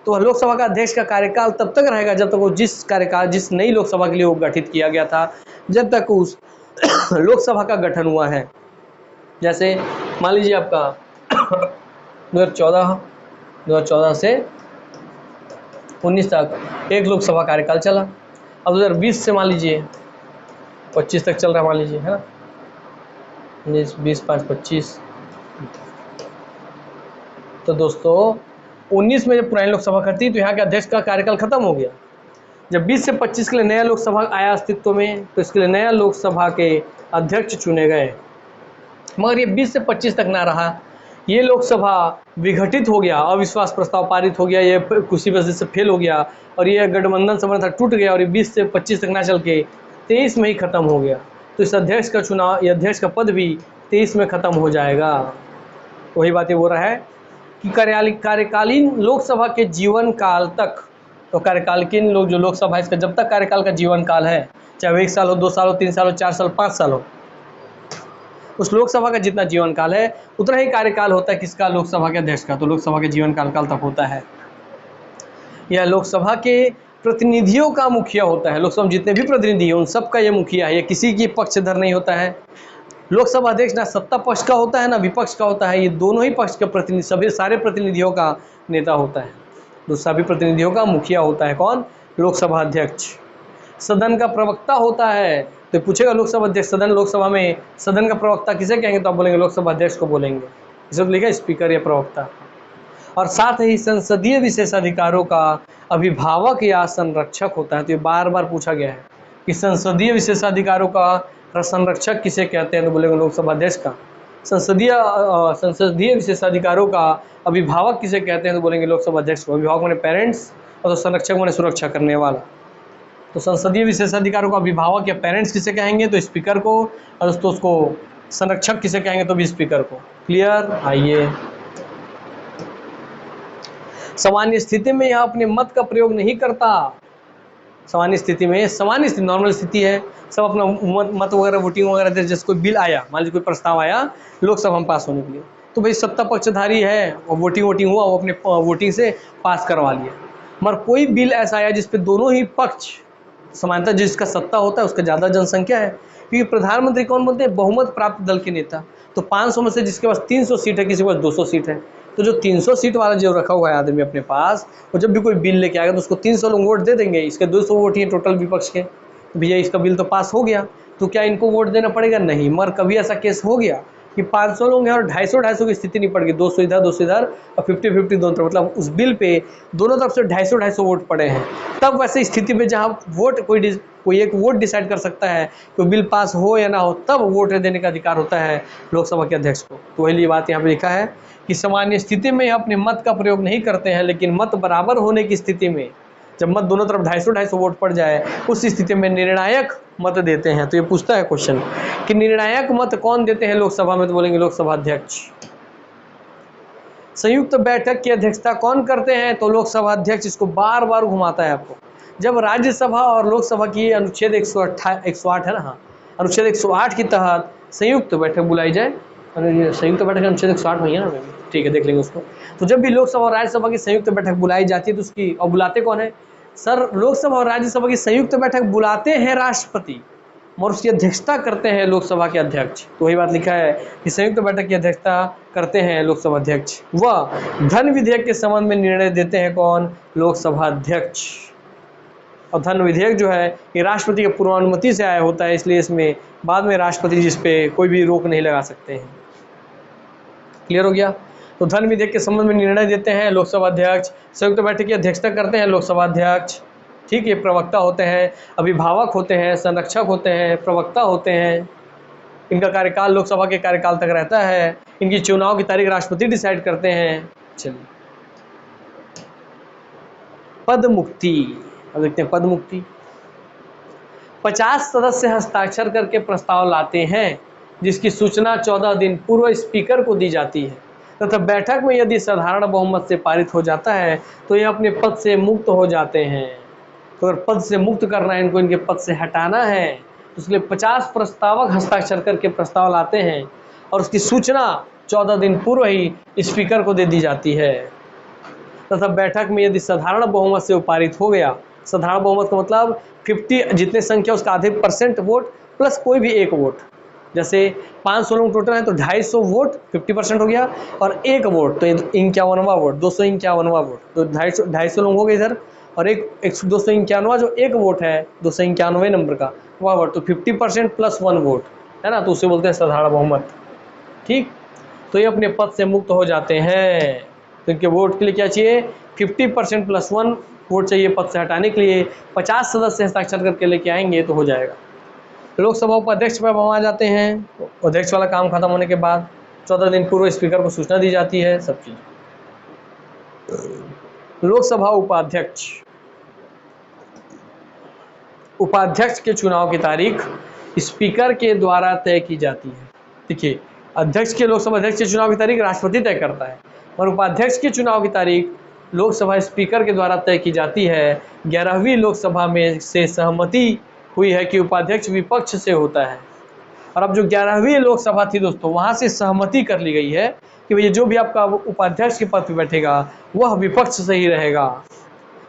Speaker 1: तो लोकसभा का अध्यक्ष का कार्यकाल तब तक रहेगा जब तक वो जिस नई लोकसभा के लिए वो गठित किया गया था, जब तक उस लोकसभा का गठन हुआ है। जैसे मान लीजिए आपका 2014 2014 से 19 तक एक लोकसभा कार्यकाल चला। अब 2020 से मान लीजिए 25 तक चल रहा है, मान लीजिए, है ना, 19, 20, 5, 25। तो दोस्तों 19 में जब पुरानी लोकसभा खत्म तो यहाँ के अध्यक्ष का कार्यकाल खत्म हो गया। जब 20 से 25 के लिए नया लोकसभा आया अस्तित्व में, तो इसके लिए नया लोकसभा के अध्यक्ष चुने गए। मगर ये 20 से 25 तक ना रहा, ये लोकसभा विघटित हो गया, अविश्वास प्रस्ताव पारित हो गया, ये किसी वजह से फेल हो गया और ये गठबंधन समझ था टूट गया और ये 20 से 25 तक ना चल के 23 में ही खत्म हो गया। तो इस अध्यक्ष का चुनाव, ये अध्यक्ष का पद भी 23 में खत्म हो जाएगा। वही बात ये बोल रहा है कि कार्यकालीन लोकसभा के जीवन काल तक, तो कार्यकालीन लोग जो लोकसभा इसका जब तक कार्यकाल का जीवन काल है, चाहे वो 1 साल हो, 2 साल हो, 3 साल हो, 4 साल, 5 साल हो, उस लोकसभा का जितना जीवन काल है उतना ही कार्यकाल होता है किसका, लोकसभा के अध्यक्ष का। तो लोकसभा के जीवन काल तक होता है। यह लोकसभा के प्रतिनिधियों का मुखिया होता है। लोकसभा में जितने भी प्रतिनिधि हैं उन सबका ये मुखिया है, ये किसी की पक्षधर नहीं होता है। लोकसभा अध्यक्ष ना सत्ता पक्ष का होता है ना विपक्ष का होता है, ये दोनों ही पक्ष के प्रतिनिधि, सभी सारे प्रतिनिधियों का नेता होता है। तो सभी प्रतिनिधियों का मुखिया होता है कौन, लोकसभा अध्यक्ष। सदन का प्रवक्ता होता है। तो पूछेगा लोकसभा अध्यक्ष, सदन, लोकसभा में सदन का प्रवक्ता किसे कहेंगे, तो आप बोलेंगे लोकसभा अध्यक्ष को बोलेंगे। इसे तो लिखा स्पीकर या प्रवक्ता। और साथ ही संसदीय विशेषाधिकारों का अभिभावक या संरक्षक होता है। तो ये बार बार पूछा गया है कि संसदीय विशेषाधिकारों का संरक्षक किसे कहते हैं, तो बोलेंगे लोकसभा अध्यक्ष का। संसदीय विशेषाधिकारों का अभिभावक किसे कहते हैं, तो बोलेंगे लोकसभा अध्यक्ष को। अभिभावक माने पेरेंट्स और तो संरक्षक माने सुरक्षा करने वाला। तो संसदीय विशेषाधिकारों का अभिभावक या पेरेंट्स किसे कहेंगे, तो स्पीकर को। और दोस्तों उसको संरक्षक किसे कहेंगे, तो भी स्पीकर को। क्लियर। आइए, सामान्य स्थिति में यह अपने मत का प्रयोग नहीं करता। सामान्य स्थिति में, सामान्य स्थिति नॉर्मल स्थिति है, सब अपना मत वगैरह वोटिंग वगैरह दे। जैसे कोई बिल आया, मान लीजिए कोई प्रस्ताव आया लोकसभा में पास होने के लिए, तो भाई सत्ता पक्षधारी है और वोटिंग हुआ, वो अपने वोटिंग से पास करवा लिया। मगर कोई बिल ऐसा आया जिसपे दोनों ही पक्ष समानता, जिसका सत्ता होता है उसका ज़्यादा जनसंख्या है, क्योंकि प्रधानमंत्री कौन बोलते हैं, बहुमत प्राप्त दल के नेता। तो 500 में से जिसके पास 300 सीट है, किसी के पास 200 सीट है, तो जो 300 सीट वाला जो रखा हुआ है आदमी अपने पास, वो जब भी कोई बिल लेके आएगा तो उसको 300 लोग वोट दे देंगे। इसके 200 वोट ही हैं टोटल विपक्ष के, तो भैया इसका बिल तो पास हो गया, तो क्या इनको वोट देना पड़ेगा, नहीं। मगर कभी ऐसा केस हो गया कि 500 लोग हैं और 250 की स्थिति नहीं पड़ गई, 200 इधर 200 इधर और 50-50 दोनों तरफ, मतलब उस बिल पे दोनों तरफ से 250 वोट पड़े हैं, तब वैसे स्थिति में जहाँ वोट कोई एक वोट डिसाइड कर सकता है कि बिल पास हो या ना हो, तब वोट देने का अधिकार होता है लोकसभा के अध्यक्ष को। तो वही बात यहाँ पे लिखा है कि सामान्य स्थिति में अपने मत का प्रयोग नहीं करते हैं, लेकिन मत बराबर होने की स्थिति में, जब मत दोनों तरफ 250 वोट पड़ जाए, उस स्थिति में निर्णायक मत देते हैं। तो ये पूछता है क्वेश्चन कि निर्णायक मत कौन देते हैं लोकसभा में, तो बोलेंगे लोकसभा अध्यक्ष। संयुक्त बैठक की अध्यक्षता कौन करते हैं, तो लोकसभा अध्यक्ष। इसको बार बार घुमाता है आपको। जब राज्यसभा और लोकसभा की अनुच्छेद 108 है ना, हाँ, अनुच्छेद 108 के तहत संयुक्त बैठक बुलाई जाए, संयुक्त बैठक अनुच्छेद 108 में है ना, ठीक है, देख लेंगे उसको। तो जब भी लोकसभा और राज्यसभा की संयुक्त बैठक बुलाई जाती है तो उसकी, और बुलाते कौन है, सर, लोकसभा और राज्यसभा की संयुक्त बैठक बुलाते हैं राष्ट्रपति और उसकी अध्यक्षता करते हैं लोकसभा के अध्यक्ष। तो वही बात लिखा है कि संयुक्त बैठक की अध्यक्षता करते हैं लोकसभा अध्यक्ष। वह धन विधेयक के संबंध में निर्णय देते हैं कौन, लोकसभा अध्यक्ष। और धन विधेयक जो है ये राष्ट्रपति के पूर्वानुमति से आया होता है, इसलिए इसमें बाद में राष्ट्रपति जिस पे कोई भी रोक नहीं लगा सकते हैं। क्लियर हो गया। तो धन विधेयक के संबंध में निर्णय देते हैं लोकसभा अध्यक्ष। संयुक्त बैठक की अध्यक्षता करते हैं लोकसभा अध्यक्ष। ठीक है, प्रवक्ता होते हैं, अभिभावक होते हैं, संरक्षक होते हैं, प्रवक्ता होते हैं। इनका कार्यकाल लोकसभा के कार्यकाल तक रहता है। इनकी चुनाव की तारीख राष्ट्रपति डिसाइड करते हैं। चलिए, पद मुक्ति। अब देखते हैं पद मुक्ति। 50 सदस्य हस्ताक्षर करके प्रस्ताव लाते हैं, जिसकी सूचना 14 दिन पूर्व स्पीकर को दी जाती है तथा बैठक में यदि साधारण बहुमत से पारित हो जाता है तो ये अपने पद से मुक्त हो जाते हैं। तो अगर पद से मुक्त करना है इनको, इनके पद से हटाना है, तो उसके लिए 50 प्रस्तावक हस्ताक्षर करके प्रस्ताव लाते हैं और उसकी सूचना 14 दिन पूर्व ही स्पीकर को दे दी जाती है तथा बैठक में यदि साधारण बहुमत से पारित हो गया, साधारण बहुमत का मतलब 50 जितने संख्या उसका आधे % वोट प्लस कोई भी एक वोट, जैसे 500 लोग टोटल हैं तो 250 वोट 50% हो गया, और 1 वोट तो 51वां वोट, 251वां वोट, तो 250 लोग हो गए इधर, और एक 251 जो 1 वोट है 291 नंबर का वह वोट, तो 50% प्लस 1 वोट है ना, तो उसे बोलते हैं साधारण बहुमत। ठीक, तो ये अपने पद से मुक्त हो जाते हैं। तो इनके वोट के लिए क्या चाहिए, 50% प्लस 1 वोट चाहिए पद से हटाने के लिए। 50 सदस्य हस्ताक्षर करके लेके आएंगे तो हो जाएगा। लोकसभा उपाध्यक्ष पर हम आ जाते हैं। तो अध्यक्ष वाला काम खत्म होने के बाद 14 दिन पूर्व स्पीकर को सूचना दी जाती है, सब चीज। लोकसभा उपाध्यक्ष, उपाध्यक्ष के चुनाव की तारीख स्पीकर के द्वारा तय की जाती है। देखिए, अध्यक्ष के लोकसभा अध्यक्ष के चुनाव की तारीख राष्ट्रपति तय करता है, और उपाध्यक्ष के चुनाव की तारीख लोकसभा स्पीकर के द्वारा तय की जाती है। 11वीं लोकसभा में से सहमति हुई है कि उपाध्यक्ष विपक्ष से होता है। और अब जो 11वीं लोकसभा थी दोस्तों, वहां से सहमति कर ली गई है कि भैया जो भी आपका उपाध्यक्ष के पद पर बैठेगा वह विपक्ष से ही रहेगा।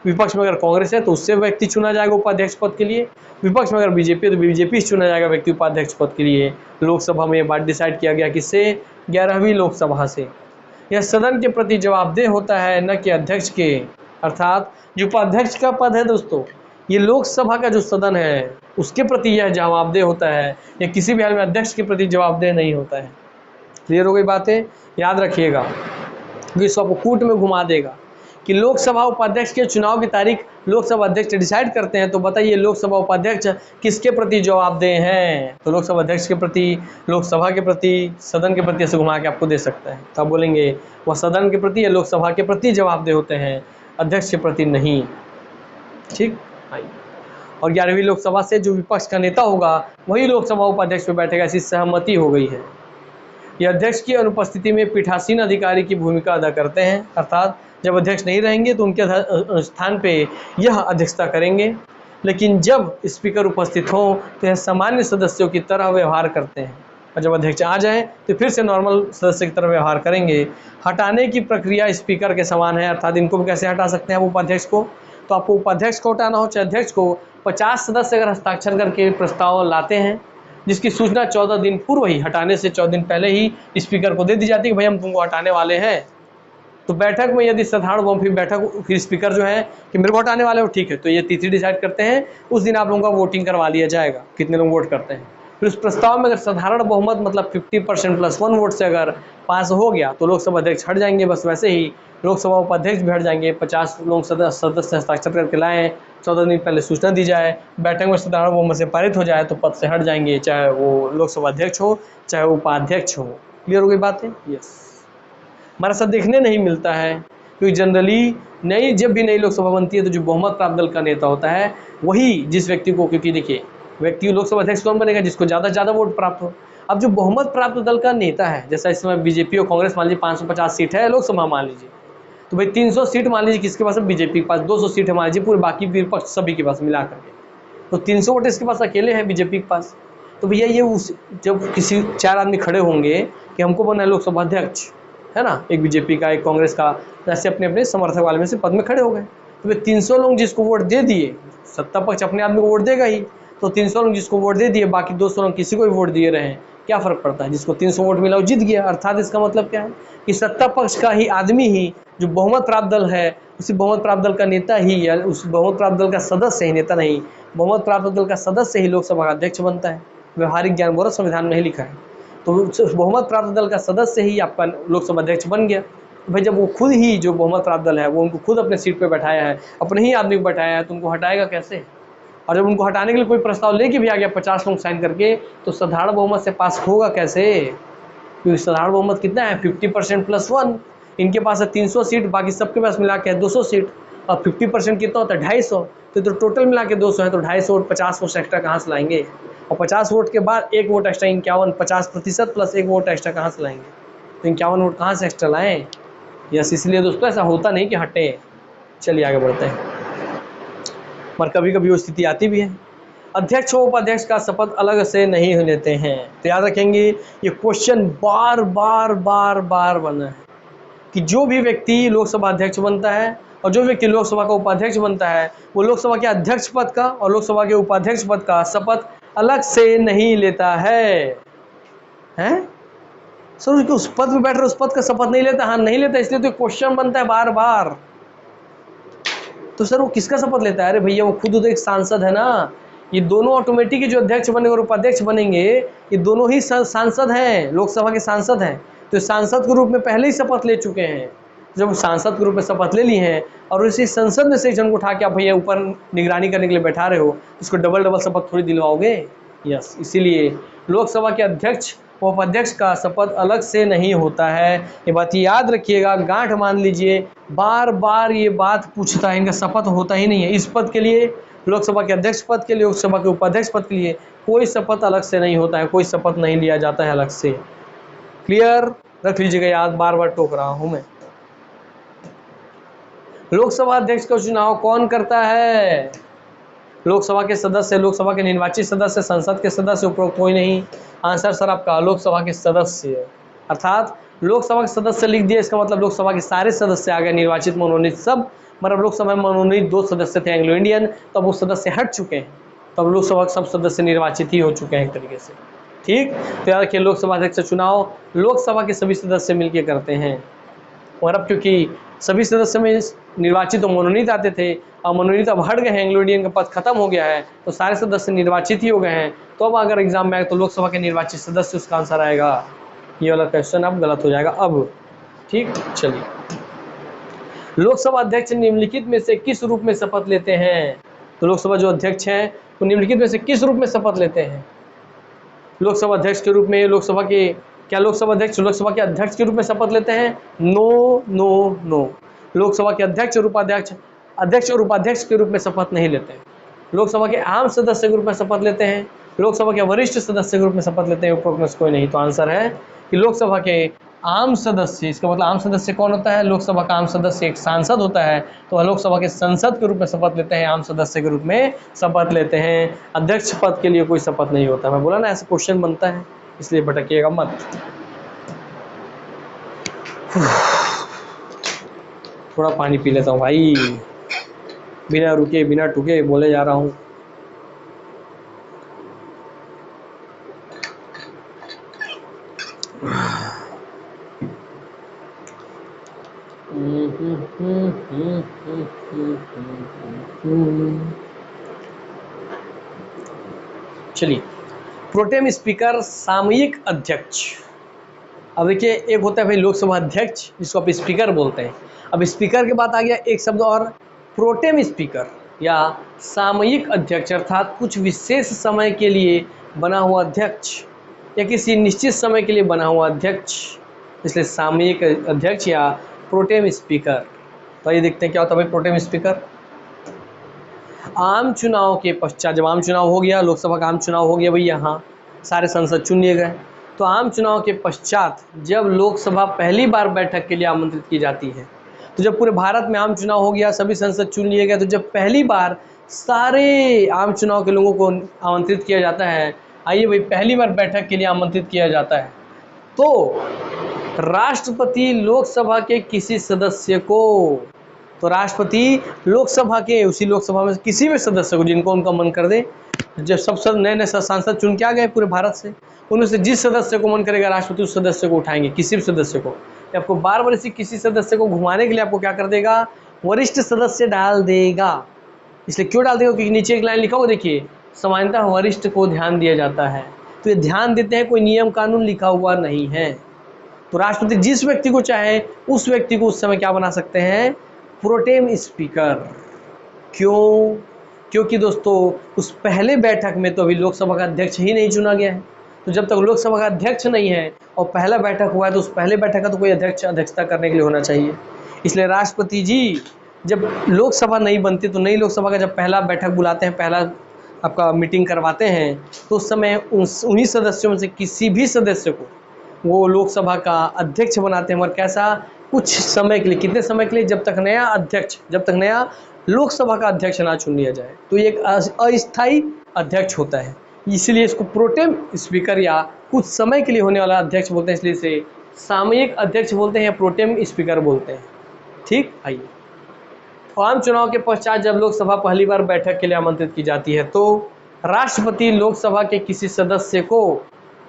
Speaker 1: विपक्ष में अगर कांग्रेस है तो उससे व्यक्ति चुना जाएगा उपाध्यक्ष पद के लिए, विपक्ष में अगर बीजेपी है तो बीजेपी से चुना जाएगा व्यक्ति उपाध्यक्ष पद के लिए। लोकसभा में यह बात डिसाइड किया गया, किससे, 11वीं लोकसभा से। यह सदन के प्रति जवाबदेह होता है, न कि अध्यक्ष के। अर्थात जो उपाध्यक्ष का पद है दोस्तों, ये लोकसभा का जो सदन है उसके प्रति यह जवाबदेह होता है, यह किसी भी हाल में अध्यक्ष के प्रति जवाबदेह नहीं होता है। क्लियर हो गई बातें, याद रखिएगा, विश्व आपको कूट में घुमा देगा कि लोकसभा उपाध्यक्ष के चुनाव की तारीख लोकसभा अध्यक्ष डिसाइड करते हैं। तो बताइए लोकसभा उपाध्यक्ष किसके प्रति जवाबदेह हैं, तो लोकसभा अध्यक्ष के प्रति, लोकसभा के प्रति, सदन के प्रति, ऐसे घुमा के आपको दे सकता है। तो आप बोलेंगे वह सदन के प्रति या लोकसभा के प्रति जवाबदेह होते हैं, अध्यक्ष के प्रति नहीं। ठीक, और 11वीं लोकसभा से जो विपक्ष का नेता होगा वही लोकसभा उपाध्यक्ष पे बैठेगा, ऐसी सहमति हो गई है। यह अध्यक्ष की अनुपस्थिति में पीठासीन अधिकारी की भूमिका अदा करते हैं। अर्थात जब अध्यक्ष नहीं रहेंगे तो उनके स्थान पे यह अध्यक्षता करेंगे, लेकिन जब स्पीकर उपस्थित हो तो यह सामान्य सदस्यों की तरह व्यवहार करते हैं, और जब अध्यक्ष आ जाएं तो फिर से नॉर्मल सदस्य की तरह व्यवहार करेंगे। हटाने की प्रक्रिया स्पीकर के समान है। अर्थात इनको भी कैसे हटा सकते हैं आप उपाध्यक्ष को, तो आपको उपाध्यक्ष को हटाना हो चाहे अध्यक्ष को, 50 सदस्य अगर हस्ताक्षर करके प्रस्ताव लाते हैं, जिसकी सूचना 14 दिन पूर्व ही, हटाने से 14 दिन पहले ही स्पीकर को दे दी जाती है कि भाई हम तुमको हटाने वाले हैं। तो बैठक में यदि साधारण बहुमत, फिर स्पीकर जो है कि मेरे को हटाने वाले हो, ठीक है, तो ये तिथि डिसाइड करते हैं, उस दिन आप लोगों का वोटिंग करवा लिया जाएगा, कितने लोग वोट करते हैं। फिर उस प्रस्ताव में अगर साधारण बहुमत मतलब 50% प्लस 1 वोट से अगर पास हो गया तो लोकसभा अध्यक्ष हट जाएंगे। बस वैसे ही लोकसभा उपाध्यक्ष भी हट जाएंगे। 50 लोग सदस्य हस्ताक्षर करके लाएँ, 14 दिन पहले सूचना दी जाए, बैठक में साधारण बहुमत से पारित हो जाए तो पद से हट जाएंगे, चाहे वो लोकसभा अध्यक्ष हो चाहे उपाध्यक्ष हो। क्लियर हो गई बातें? यस, हमारे साथ देखने नहीं मिलता है, क्योंकि जनरली जब भी नई लोकसभा बनती है तो जो बहुमत प्राप्त दल का नेता होता है वही जिस व्यक्ति को, क्योंकि देखिए व्यक्ति लोकसभा अध्यक्ष कौन बनेगा, जिसको ज़्यादा वोट प्राप्त हो। अब जो बहुमत प्राप्त दल का नेता है, जैसा इस समय बीजेपी और कांग्रेस मान लीजिए 550 सीट है लोकसभा मान लीजिए, तो भाई 300 सीट मान लीजिए किसके पास है, बीजेपी के पास, 200 सीट है मान लीजिए पूरे बाकी विपक्ष सभी के पास मिला करके, तो 300 वोट इसके पास अकेले हैं बीजेपी के पास। तो भैया ये जब किसी 4 आदमी खड़े होंगे कि हमको बनना है लोकसभा अध्यक्ष, है ना, एक बीजेपी का एक कांग्रेस का, ऐसे अपने अपने समर्थक वाले में से पद में खड़े हो गए, तो वे 300 लोग जिसको वोट दे दिए, सत्ता पक्ष अपने आदमी को वोट देगा ही, तो 300 लोग जिसको वोट दे दिए, बाकी 200 लोग किसी को भी वोट दिए रहे, क्या फर्क पड़ता है, जिसको 300 वोट मिला वो जीत गया। अर्थात इसका मतलब क्या है कि सत्ता पक्ष का ही आदमी ही जो बहुमत प्राप्त दल है, उसी बहुमत प्राप्त दल का नेता ही, या उस बहुमत प्राप्त दल का सदस्य ही, नेता नहीं, बहुमत प्राप्त दल का सदस्य ही लोकसभा का अध्यक्ष बनता है। व्यवहारिक ज्ञान बोरा संविधान में नहीं लिखा है, तो बहुमत प्राप्त दल का सदस्य ही आपका लोकसभा अध्यक्ष बन गया। भाई जब वो खुद ही, जो बहुमत प्राप्त दल है वो उनको खुद अपने सीट पे बैठाया है, अपने ही आदमी को बैठाया है, तो उनको हटाएगा कैसे। और जब उनको हटाने के लिए कोई प्रस्ताव लेके भी आ गया 50 लोग साइन करके, तो साधारण बहुमत से पास होगा कैसे, क्योंकि साधारण बहुमत कितना है, 50% प्लस 1। इनके पास है 300 सीट, बाकी सबके पास मिला के है 200 सीट, और 50% कितना होता है 250, तो टोटल मिला के 200 है, तो 250 वोट 50 वोट एक्स्ट्रा कहाँ से लाएंगे, और 50 वोट के बाद 1 vote extra 51, 50% plus 1 vote extra कहाँ से लाएंगे, तो 51 वोट कहाँ से एक्स्ट्रा लाएँ। यस, इसलिए दोस्तों ऐसा होता नहीं कि हटे। चलिए आगे बढ़ते हैं, पर कभी कभी वो स्थिति आती भी है। अध्यक्ष और उपाध्यक्ष का शपथ अलग से नहीं लेते हैं। तो याद रखेंगे ये क्वेश्चन बार बार बना है कि जो भी व्यक्ति लोकसभा अध्यक्ष बनता है और जो व्यक्ति लोकसभा का उपाध्यक्ष बनता है, वो लोकसभा के अध्यक्ष पद का और लोकसभा के उपाध्यक्ष पद का शपथ अलग से नहीं लेता है। हैं सर, उसके उस पद पे बैठ रहे उस पद का शपथ नहीं लेता? हाँ नहीं लेता, इसलिए तो क्वेश्चन बनता है बार बार। तो सर वो किसका शपथ लेता है? अरे भैया वो खुद तो एक सांसद है ना। ये दोनों ऑटोमेटिक जो अध्यक्ष बनेंगे और उपाध्यक्ष बनेंगे, ये दोनों ही सांसद हैं, लोकसभा के सांसद हैं। तो सांसद के रूप में पहले ही शपथ ले चुके हैं। जब सांसद के रूप में शपथ ले ली हैं और उसी संसद में से जन को उठा के आप भैया ऊपर निगरानी करने के लिए बैठा रहे हो, इसको डबल डबल शपथ थोड़ी दिलवाओगे? यस, इसीलिए लोकसभा के अध्यक्ष व उपाध्यक्ष का शपथ अलग से नहीं होता है। ये बात याद रखिएगा, गांठ मान लीजिए। बार बार ये बात पूछता है, इनका शपथ होता ही नहीं है। इस पद के लिए, लोकसभा के अध्यक्ष पद के लिए, लोकसभा के उपाध्यक्ष पद के लिए कोई शपथ अलग से नहीं होता है, कोई शपथ नहीं लिया जाता है अलग से। क्लियर? रख लीजिएगा याद, बार बार टोक रहा हूं मैं। लोकसभा अध्यक्ष का चुनाव कौन करता है? लोकसभा के सदस्य, लोकसभा के निर्वाचित सदस्य, संसद के सदस्य, उपरोक्त कोई नहीं। आंसर सर आपका लोकसभा के सदस्य, अर्थात लोकसभा के सदस्य लिख दिया, इसका मतलब लोकसभा के सारे सदस्य आ गए, निर्वाचित मनोनीत सब। मतलब लोकसभा में मनोनीत 2 सदस्य थे एंग्लो इंडियन, तब वो सदस्य हट चुके हैं, तब लोकसभा के सब सदस्य निर्वाचित ही हो चुके हैं एक तरीके से। ठीक, तो याद रखिए लोकसभा अध्यक्ष का चुनाव लोकसभा के सभी सदस्य मिलकर करते हैं। और अब क्योंकि सभी सदस्य में निर्वाचित और मनोनीत आते थे, और मनोनीत अब हट गए हैं, एंग्लो इंडियन का पद खत्म हो गया है, तो सारे सदस्य निर्वाचित ही हो गए हैं। तो अब अगर एग्जाम में आए तो लोकसभा के निर्वाचित सदस्य उसका आंसर आएगा। ये वाला क्वेश्चन अब गलत हो जाएगा अब। ठीक, चलिए। लोकसभा अध्यक्ष निम्नलिखित में से किस रूप में शपथ लेते हैं? तो लोकसभा जो अध्यक्ष हैं वो निम्नलिखित में से किस रूप में शपथ लेते हैं? लोकसभा अध्यक्ष के रूप में, लोकसभा के क्या लोकसभा अध्यक्ष लोकसभा के अध्यक्ष के रूप में शपथ लेते हैं? नो नो नो, लोकसभा के अध्यक्ष और उपाध्यक्ष, अध्यक्ष और उपाध्यक्ष के रूप में शपथ नहीं लेते हैं। लोकसभा के आम सदस्य के रूप में शपथ लेते हैं, लोकसभा के वरिष्ठ सदस्य के रूप में शपथ लेते हैं, उपरोक्त में कोई नहीं। तो आंसर है कि लोकसभा के आम सदस्य। इसका मतलब आम सदस्य कौन होता है? लोकसभा का आम सदस्य एक सांसद होता है, तो लोकसभा के संसद के रूप में शपथ लेते हैं, आम सदस्य के रूप में शपथ लेते हैं। अध्यक्ष पद के लिए कोई शपथ नहीं होता। मैं बोला ना ऐसा क्वेश्चन बनता है, इसलिए भटकिएगा मत। थोड़ा पानी पी लेता हूँ भाई, बिना रुके बिना टुके बोले जा रहा हूँ। चलिए, प्रोटेम स्पीकर, सामयिक अध्यक्ष। अब देखिए, एक होता है भाई लोकसभा अध्यक्ष जिसको आप स्पीकर बोलते हैं। अब स्पीकर के बाद आ गया एक शब्द और, प्रोटेम स्पीकर या सामयिक अध्यक्ष, अर्थात कुछ विशेष समय के लिए बना हुआ अध्यक्ष या किसी निश्चित समय के लिए बना हुआ अध्यक्ष, इसलिए सामयिक अध्यक्ष या प्रोटेम स्पीकर। तो ये देखते हैं क्या होता है भाई प्रोटेम स्पीकर। आम चुनाव के पश्चात, जब आम चुनाव हो गया, लोकसभा का आम चुनाव हो गया भाई, यहाँ सारे सांसद चुन लिए गए, तो आम चुनाव के पश्चात जब लोकसभा पहली बार बैठक के लिए आमंत्रित की जाती है, तो जब पूरे भारत में आम चुनाव हो गया, सभी सांसद चुन लिए गए, तो जब पहली बार सारे आम चुनाव के लोगों को आमंत्रित किया जाता है, आइए भाई पहली बार बैठक के लिए आमंत्रित किया जाता है, तो राष्ट्रपति लोकसभा के किसी सदस्य को, तो राष्ट्रपति लोकसभा के, उसी लोकसभा में किसी भी सदस्य को जिनको उनका मन कर दे, जब सब नए नए सांसद चुन के आ गए पूरे भारत से, उनमें से जिस सदस्य को मन करेगा राष्ट्रपति उस सदस्य को उठाएंगे, किसी भी सदस्य को। आपको बार बार इसी किसी सदस्य को घुमाने के लिए आपको क्या कर देगा, वरिष्ठ सदस्य डाल देगा। इसलिए क्यों डाल देगा, क्योंकि नीचे एक लाइन लिखा होगा, देखिए सामान्यतः वरिष्ठ को ध्यान दिया जाता है, तो ये ध्यान देते हैं, कोई नियम कानून लिखा हुआ नहीं है। तो राष्ट्रपति जिस व्यक्ति को चाहे उस व्यक्ति को उस समय क्या बना सकते हैं, प्रोटेम स्पीकर। क्यों? क्योंकि दोस्तों उस पहले बैठक में तो अभी लोकसभा का अध्यक्ष ही नहीं चुना गया है, तो जब तक लोकसभा का अध्यक्ष नहीं है और पहला बैठक हुआ है, तो उस पहले बैठक का तो कोई अध्यक्षता करने के लिए होना चाहिए। इसलिए राष्ट्रपति जी जब लोकसभा नहीं बनती, तो नई लोकसभा का जब पहला बैठक बुलाते हैं, पहला आपका मीटिंग करवाते हैं, तो उस समय उन्हीं सदस्यों में से किसी भी सदस्य को वो लोकसभा का अध्यक्ष बनाते हैं। और कैसा, कुछ समय के लिए, कितने समय के लिए, जब तक नया लोकसभा का अध्यक्ष ना चुन लिया जाए, तो ये एक अस्थायी अध्यक्ष होता है, इसलिए इसको प्रोटेम स्पीकर या कुछ समय के लिए होने वाला अध्यक्ष बोलते हैं, इसलिए इसे सामयिक अध्यक्ष बोलते हैं या प्रोटेम स्पीकर बोलते हैं। ठीक, आइए, आम चुनाव के पश्चात जब लोकसभा पहली बार बैठक के लिए आमंत्रित की जाती है, तो राष्ट्रपति लोकसभा के किसी सदस्य को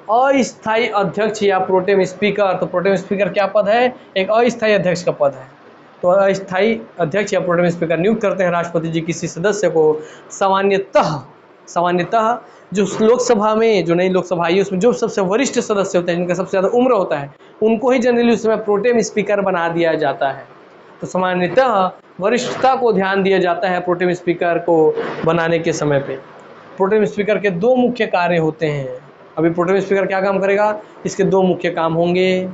Speaker 1: अस्थायी अध्यक्ष या प्रोटेम स्पीकर। तो प्रोटेम स्पीकर क्या पद है? एक अस्थायी अध्यक्ष का पद है। तो अस्थायी अध्यक्ष या प्रोटेम स्पीकर नियुक्त करते हैं राष्ट्रपति जी किसी सदस्य को। सामान्यतः जो लोकसभा में, जो नई लोकसभा आई उसमें जो सबसे वरिष्ठ सदस्य होते हैं, जिनका सबसे ज़्यादा उम्र होता है, उनको ही जनरली उस समय प्रोटेम स्पीकर बना दिया जाता है। तो सामान्यतः वरिष्ठता को ध्यान दिया जाता है प्रोटेम स्पीकर को बनाने के समय पे। प्रोटेम स्पीकर के दो मुख्य कार्य होते हैं। अभी प्रोटेम स्पीकर क्या काम करेगा? इसके दो मुख्य काम होंगे।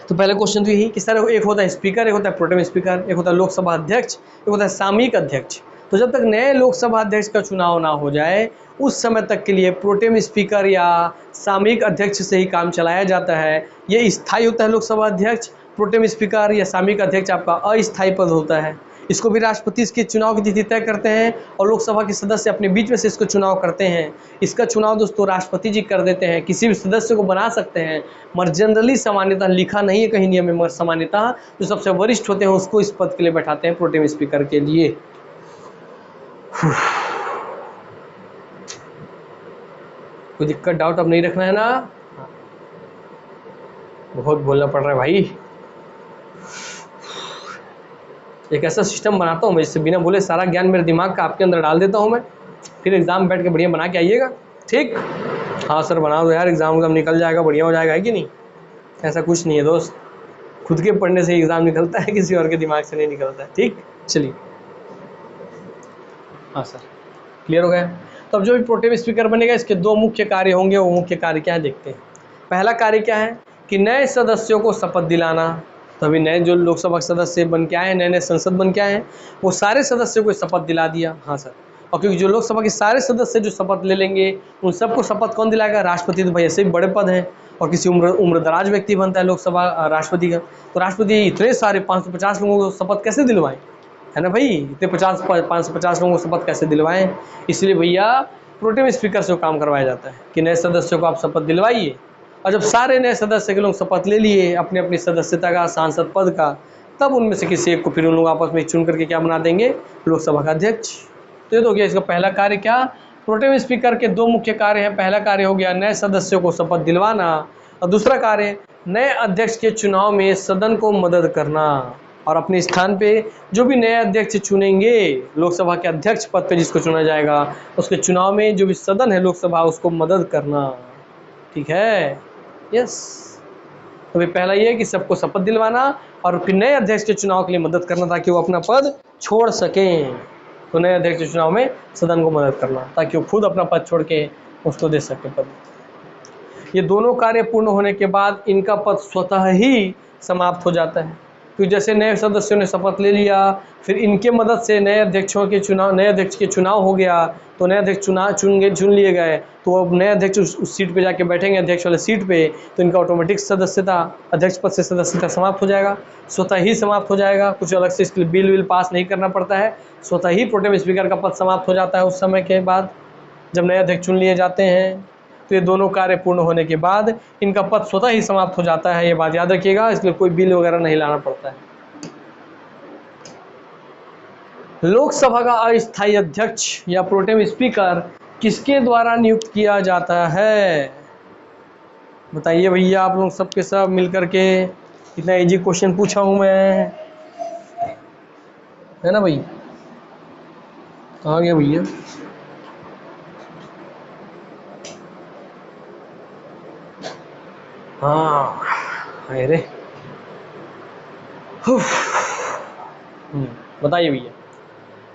Speaker 1: तो पहले क्वेश्चन तो यही, किस तरह, एक होता है स्पीकर, एक होता है प्रोटेम स्पीकर, एक होता है लोकसभा अध्यक्ष, एक होता है सामयिक अध्यक्ष। तो जब तक नए लोकसभा अध्यक्ष का चुनाव ना हो जाए उस समय तक के लिए प्रोटेम स्पीकर या सामयिक अध्यक्ष से ही काम चलाया जाता है। ये स्थायी होता है लोकसभा अध्यक्ष। प्रोटेम स्पीकर या सामयिक अध्यक्ष आपका अस्थायी पद होता है। इसको भी राष्ट्रपति इसके चुनाव की तिथि तय करते हैं और लोकसभा के सदस्य अपने बीच में से इसको चुनाव करते हैं। इसका चुनाव दोस्तों राष्ट्रपति जी कर देते हैं। किसी भी सदस्य को बना सकते हैं, मगर जनरली सामान्यतः लिखा नहीं है कहीं नियम में, मगर सामान्यतः जो सबसे वरिष्ठ होते हैं उसको इस पद के लिए बैठाते हैं, प्रोटेम स्पीकर के लिए। कोई दिक्कत, डाउट अब नहीं रखना है ना? बहुत बोलना पड़ रहा है भाई। एक ऐसा सिस्टम बनाता हूँ मैं जिससे बिना बोले सारा ज्ञान मेरे दिमाग का आपके अंदर डाल देता हूँ मैं, फिर एग्जाम बैठ के बढ़िया बना के आइएगा। ठीक? हाँ सर बना दो यार, एग्जाम निकल जाएगा, बढ़िया हो जाएगा, है कि नहीं? ऐसा कुछ नहीं है दोस्त, खुद के पढ़ने से एग्जाम निकलता है, किसी और के दिमाग से नहीं निकलता है। ठीक, चलिए। हाँ सर, क्लियर हो गया? तो अब जो भी प्रोटेम स्पीकर बनेगा इसके दो मुख्य कार्य होंगे। वो मुख्य कार्य क्या है देखते हैं। पहला कार्य क्या है कि नए सदस्यों को शपथ दिलाना। तो अभी नए जो लोकसभा सदस्य बन के आए हैं, नए नए संसद बन के आए हैं, वो सारे सदस्यों को शपथ दिला दिया। हाँ सर, और क्योंकि जो लोकसभा के सारे सदस्य जो शपथ ले लेंगे उन सबको शपथ कौन दिलाएगा? राष्ट्रपति। तो भाई ऐसे भी बड़े पद हैं और किसी उम्रदराज व्यक्ति बनता है लोकसभा राष्ट्रपति का। तो राष्ट्रपति इतने सारे 550 लोगों को शपथ कैसे दिलवाएं, है ना भाई? इतने 550 लोगों को शपथ कैसे दिलवाएं? इसलिए भैया प्रोटेम स्पीकर से काम करवाया जाता है कि नए सदस्यों को आप शपथ दिलवाइए। और जब सारे नए सदस्य के लोग शपथ ले लिए अपनी अपनी सदस्यता का, सांसद पद का, तब उनमें से किसी एक को फिर उन लोग आपस में चुन करके क्या बना देंगे? लोकसभा का अध्यक्ष। तो ये तो हो गया इसका पहला कार्य। क्या? प्रोटेम स्पीकर के दो मुख्य कार्य हैं। पहला कार्य हो गया नए सदस्यों को शपथ दिलवाना, और दूसरा कार्य नए अध्यक्ष के चुनाव में सदन को मदद करना। और अपने स्थान पे जो भी नए अध्यक्ष चुनेंगे लोकसभा के अध्यक्ष पद पे जिसको चुना जाएगा, उसके चुनाव में जो भी सदन है लोकसभा उसको मदद करना। ठीक है? यस। तो पहला ये है कि सबको शपथ दिलवाना और फिर नए अध्यक्ष के चुनाव के लिए मदद करना ताकि वो अपना पद छोड़ सकें। तो नए अध्यक्ष के चुनाव में सदन को मदद करना ताकि वो खुद अपना पद छोड़ के उसको दे सके पद। ये दोनों कार्य पूर्ण होने के बाद इनका पद स्वतः ही समाप्त हो जाता है। तो जैसे नए सदस्यों ने शपथ ले लिया, फिर इनके मदद से नए अध्यक्ष के चुनाव हो गया, तो नए अध्यक्ष चुन लिए गए, तो अब नए अध्यक्ष उस सीट पे जाके बैठेंगे, अध्यक्ष वाले सीट पे, तो इनका ऑटोमेटिक सदस्यता, अध्यक्ष पद से सदस्यता समाप्त हो जाएगा, स्वतः ही समाप्त हो जाएगा। कुछ अलग से इसके लिए बिल पास नहीं करना पड़ता है, स्वतः ही प्रोटेम स्पीकर का पद समाप्त हो जाता है उस समय के बाद जब नए अध्यक्ष चुन लिए जाते हैं। तो ये दोनों कार्य पूर्ण होने के बाद इनका पद स्वतः ही समाप्त हो जाता है। ये बात याद रखिएगा, इसलिए कोई बिल वगैरह नहीं लाना पड़ता है। लोकसभा का अस्थायी अध्यक्ष या प्रोटेम स्पीकर किसके द्वारा नियुक्त किया जाता है? बताइए भैया, आप लोग सबके सब मिलकर के। इतना इजी क्वेश्चन पूछा हूं मैं, है ना भाई? कहाँ गया भैया? हाँ, अरे बताइए भैया,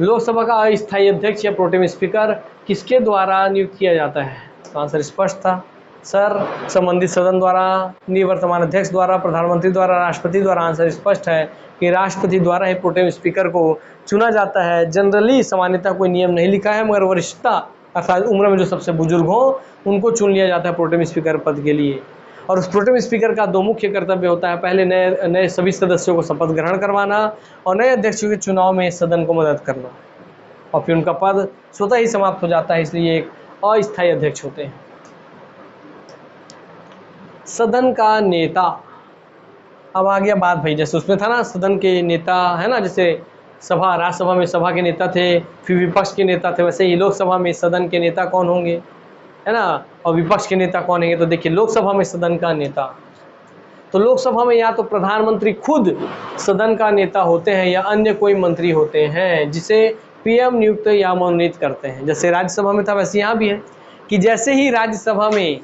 Speaker 1: लोकसभा का अस्थायी अध्यक्ष या प्रोटेम स्पीकर किसके द्वारा नियुक्त किया जाता है? तो आंसर स्पष्ट था सर, संबंधित सदन द्वारा, निवर्तमान अध्यक्ष द्वारा, प्रधानमंत्री द्वारा, राष्ट्रपति द्वारा। आंसर स्पष्ट है कि राष्ट्रपति द्वारा ही प्रोटेम स्पीकर को चुना जाता है। जनरली सामान्यतः कोई नियम नहीं लिखा है, मगर वरिष्ठता अर्थात उम्र में जो सबसे बुजुर्ग हो उनको चुन लिया जाता है प्रोटेम स्पीकर पद के लिए। और उस प्रोटेम स्पीकर का दो मुख्य कर्तव्य होता है। पहले नए सभी सदस्यों को शपथ ग्रहण करवाना और नए अध्यक्षों के चुनाव में सदन को मदद करना, और फिर उनका पद स्वतः ही समाप्त हो जाता है, इसलिए एक अस्थायी अध्यक्ष होते हैं। सदन का नेता, अब आ गया बात भाई, जैसे उसमें था ना सदन के नेता, है ना, जैसे राज्यसभा में सभा के नेता थे, फिर विपक्ष के नेता थे, वैसे ही लोकसभा में सदन के नेता कौन होंगे? है ना। और विपक्ष के नेता कौन है? तो देखिए लोकसभा में सदन का नेता, तो लोकसभा में या तो प्रधानमंत्री खुद सदन का नेता होते हैं या अन्य कोई मंत्री होते हैं जिसे पीएम नियुक्त या मनोनीत करते हैं। जैसे राज्यसभा में था वैसे यहाँ भी है कि जैसे ही राज्यसभा में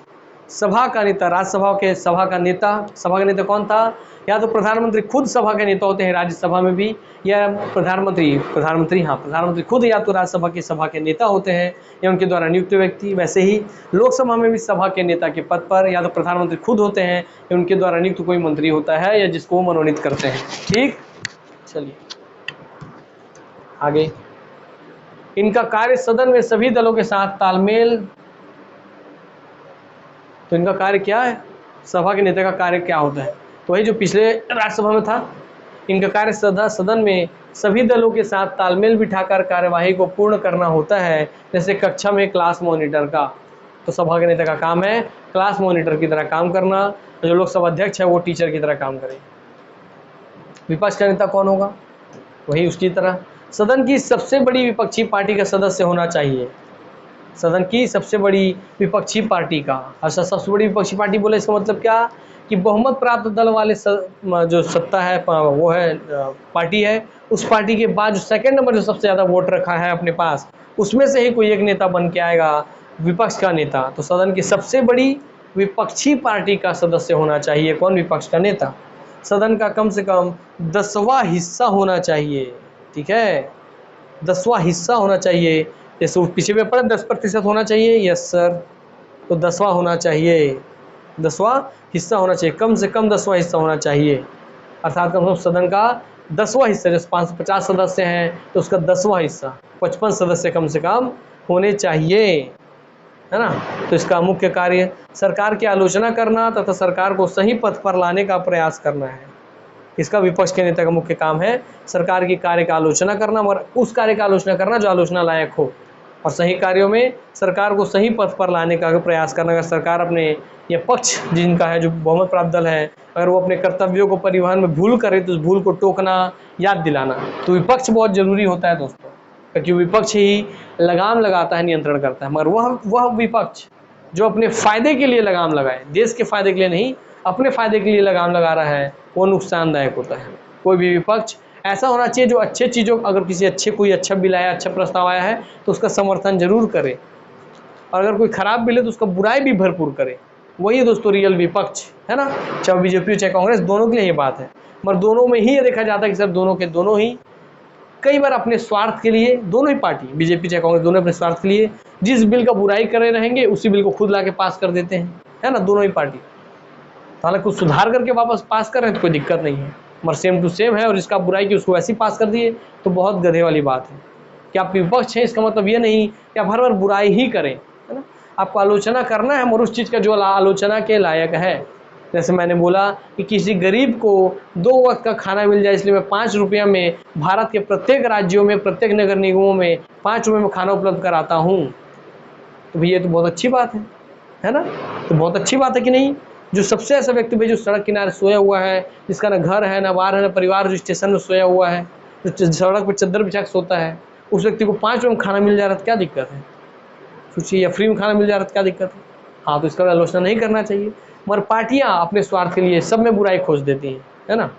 Speaker 1: सभा का नेता, राज्यसभा के सभा का नेता कौन था? या तो प्रधानमंत्री खुद सभा के नेता होते हैं राज्यसभा में भी, या प्रधानमंत्री खुद या तो राज्यसभा की सभा के नेता होते हैं या उनके द्वारा नियुक्त व्यक्ति। वैसे ही लोकसभा में भी सभा के नेता के पद पर या तो प्रधानमंत्री खुद होते हैं या उनके द्वारा नियुक्त कोई मंत्री होता है या जिसको वो मनोनीत करते हैं। ठीक, चलिए आगे। इनका कार्य सदन में सभी दलों के साथ तालमेल, तो इनका कार्य क्या है? सभा के नेता का कार्य क्या होता है? तो वही जो पिछले राज्यसभा में था, इनका कार्य सदन में सभी दलों के साथ तालमेल बिठाकर कार्यवाही को पूर्ण करना होता है। जैसे कक्षा में क्लास मॉनिटर का, तो सभा के नेता का काम है क्लास मॉनिटर की तरह काम करना, जो लोकसभा अध्यक्ष है वो टीचर की तरह काम करे। विपक्ष का नेता कौन होगा? वही उसकी तरह सदन की सबसे बड़ी विपक्षी पार्टी का सदस्य होना चाहिए। सदन की सबसे बड़ी विपक्षी पार्टी का, अच्छा सबसे बड़ी विपक्षी पार्टी बोले इसका मतलब क्या कि बहुमत प्राप्त दल वाले जो सत्ता है वो है पार्टी है, उस पार्टी के बाद जो सेकंड नंबर जो सबसे ज़्यादा वोट रखा है अपने पास, उसमें से ही कोई एक नेता बन के आएगा विपक्ष का नेता। तो सदन की सबसे बड़ी विपक्षी पार्टी का सदस्य होना चाहिए कौन? विपक्ष का नेता। सदन का कम से कम 10वां हिस्सा होना चाहिए। ठीक है, 10वां हिस्सा होना चाहिए। जैसे पीछे में पढ़ा 10% होना चाहिए, यस सर, तो 10वां होना चाहिए, 10वां हिस्सा होना चाहिए, कम से कम 10वां हिस्सा होना चाहिए। अर्थात कम से कम सदन का 10वां हिस्सा, जैसे 550 सदस्य हैं तो उसका 10वां हिस्सा 55 सदस्य कम से कम होने चाहिए, है ना। तो इसका मुख्य कार्य सरकार की आलोचना करना तथा सरकार को सही पथ पर लाने का प्रयास करना है। इसका विपक्ष के नेता का मुख्य काम है सरकार की कार्य का आलोचना करना, और उस कार्य का आलोचना करना जो आलोचना लायक हो, और सही कार्यों में सरकार को सही पथ पर लाने का प्रयास करना। अगर सरकार अपने ये पक्ष जिनका है, जो बहुमत प्राप्त दल है, अगर वो अपने कर्तव्यों को परिवहन में भूल करे तो उस भूल को टोकना, याद दिलाना। तो विपक्ष बहुत जरूरी होता है दोस्तों, क्योंकि विपक्ष ही लगाम लगाता है, नियंत्रण करता है। मगर वह विपक्ष जो अपने फायदे के लिए लगाम लगाए, देश के फायदे के लिए नहीं, अपने फायदे के लिए लगाम लगा रहा है, वो नुकसानदायक होता है। कोई भी विपक्ष ऐसा होना चाहिए जो अच्छे चीज़ों, अगर किसी कोई अच्छा बिल आया, अच्छा प्रस्ताव आया है तो उसका समर्थन जरूर करे, और अगर कोई खराब बिल है तो उसका बुराई भी भरपूर करे। वही दोस्तों रियल विपक्ष है ना। चाहे बीजेपी चाहे कांग्रेस, दोनों के लिए ये बात है। मगर दोनों में ही ये देखा जाता है कि सर दोनों के दोनों ही कई बार अपने स्वार्थ के लिए, दोनों ही पार्टी बीजेपी चाहे कांग्रेस, दोनों अपने स्वार्थ के लिए जिस बिल का बुराई करे रहेंगे उसी बिल को खुद ला के पास कर देते हैं, है ना, दोनों ही पार्टी। हालांकि कुछ सुधार करके वापस पास कर रहे हैं तो कोई दिक्कत नहीं है, मगर सेम टू सेम है, और इसका बुराई की उसको वैसे ही पास कर दिए तो बहुत गधे वाली बात है। कि आप विपक्ष हैं इसका मतलब ये नहीं कि आप हर बार बुराई ही करें, है ना। आपको आलोचना करना है और उस चीज़ का जो आलोचना के लायक है। जैसे मैंने बोला कि किसी गरीब को 2 वक्त का खाना मिल जाए, इसलिए मैं 5 रुपया में भारत के प्रत्येक राज्यों में, प्रत्येक नगर निगमों में 5 रुपये में खाना उपलब्ध कराता हूँ, तो भैया ये तो बहुत अच्छी बात है ना। तो बहुत अच्छी बात है कि नहीं। जो सबसे ऐसा व्यक्ति भाई जो सड़क किनारे सोया हुआ है, जिसका ना घर है, ना बार है, ना परिवार, जो स्टेशन में सोया हुआ है, जो सड़क पर चद्दर बिछा के सोता है, उस व्यक्ति को 5 रुपये में खाना मिल जा रहा है तो क्या दिक्कत है? सोचिए, या फ्री में खाना मिल जा रहा है तो क्या दिक्कत है? हाँ, तो इसका आलोचना नहीं करना चाहिए। मगर पार्टियां अपने स्वार्थ के लिए सब में बुराई खोज देती हैं, है ना।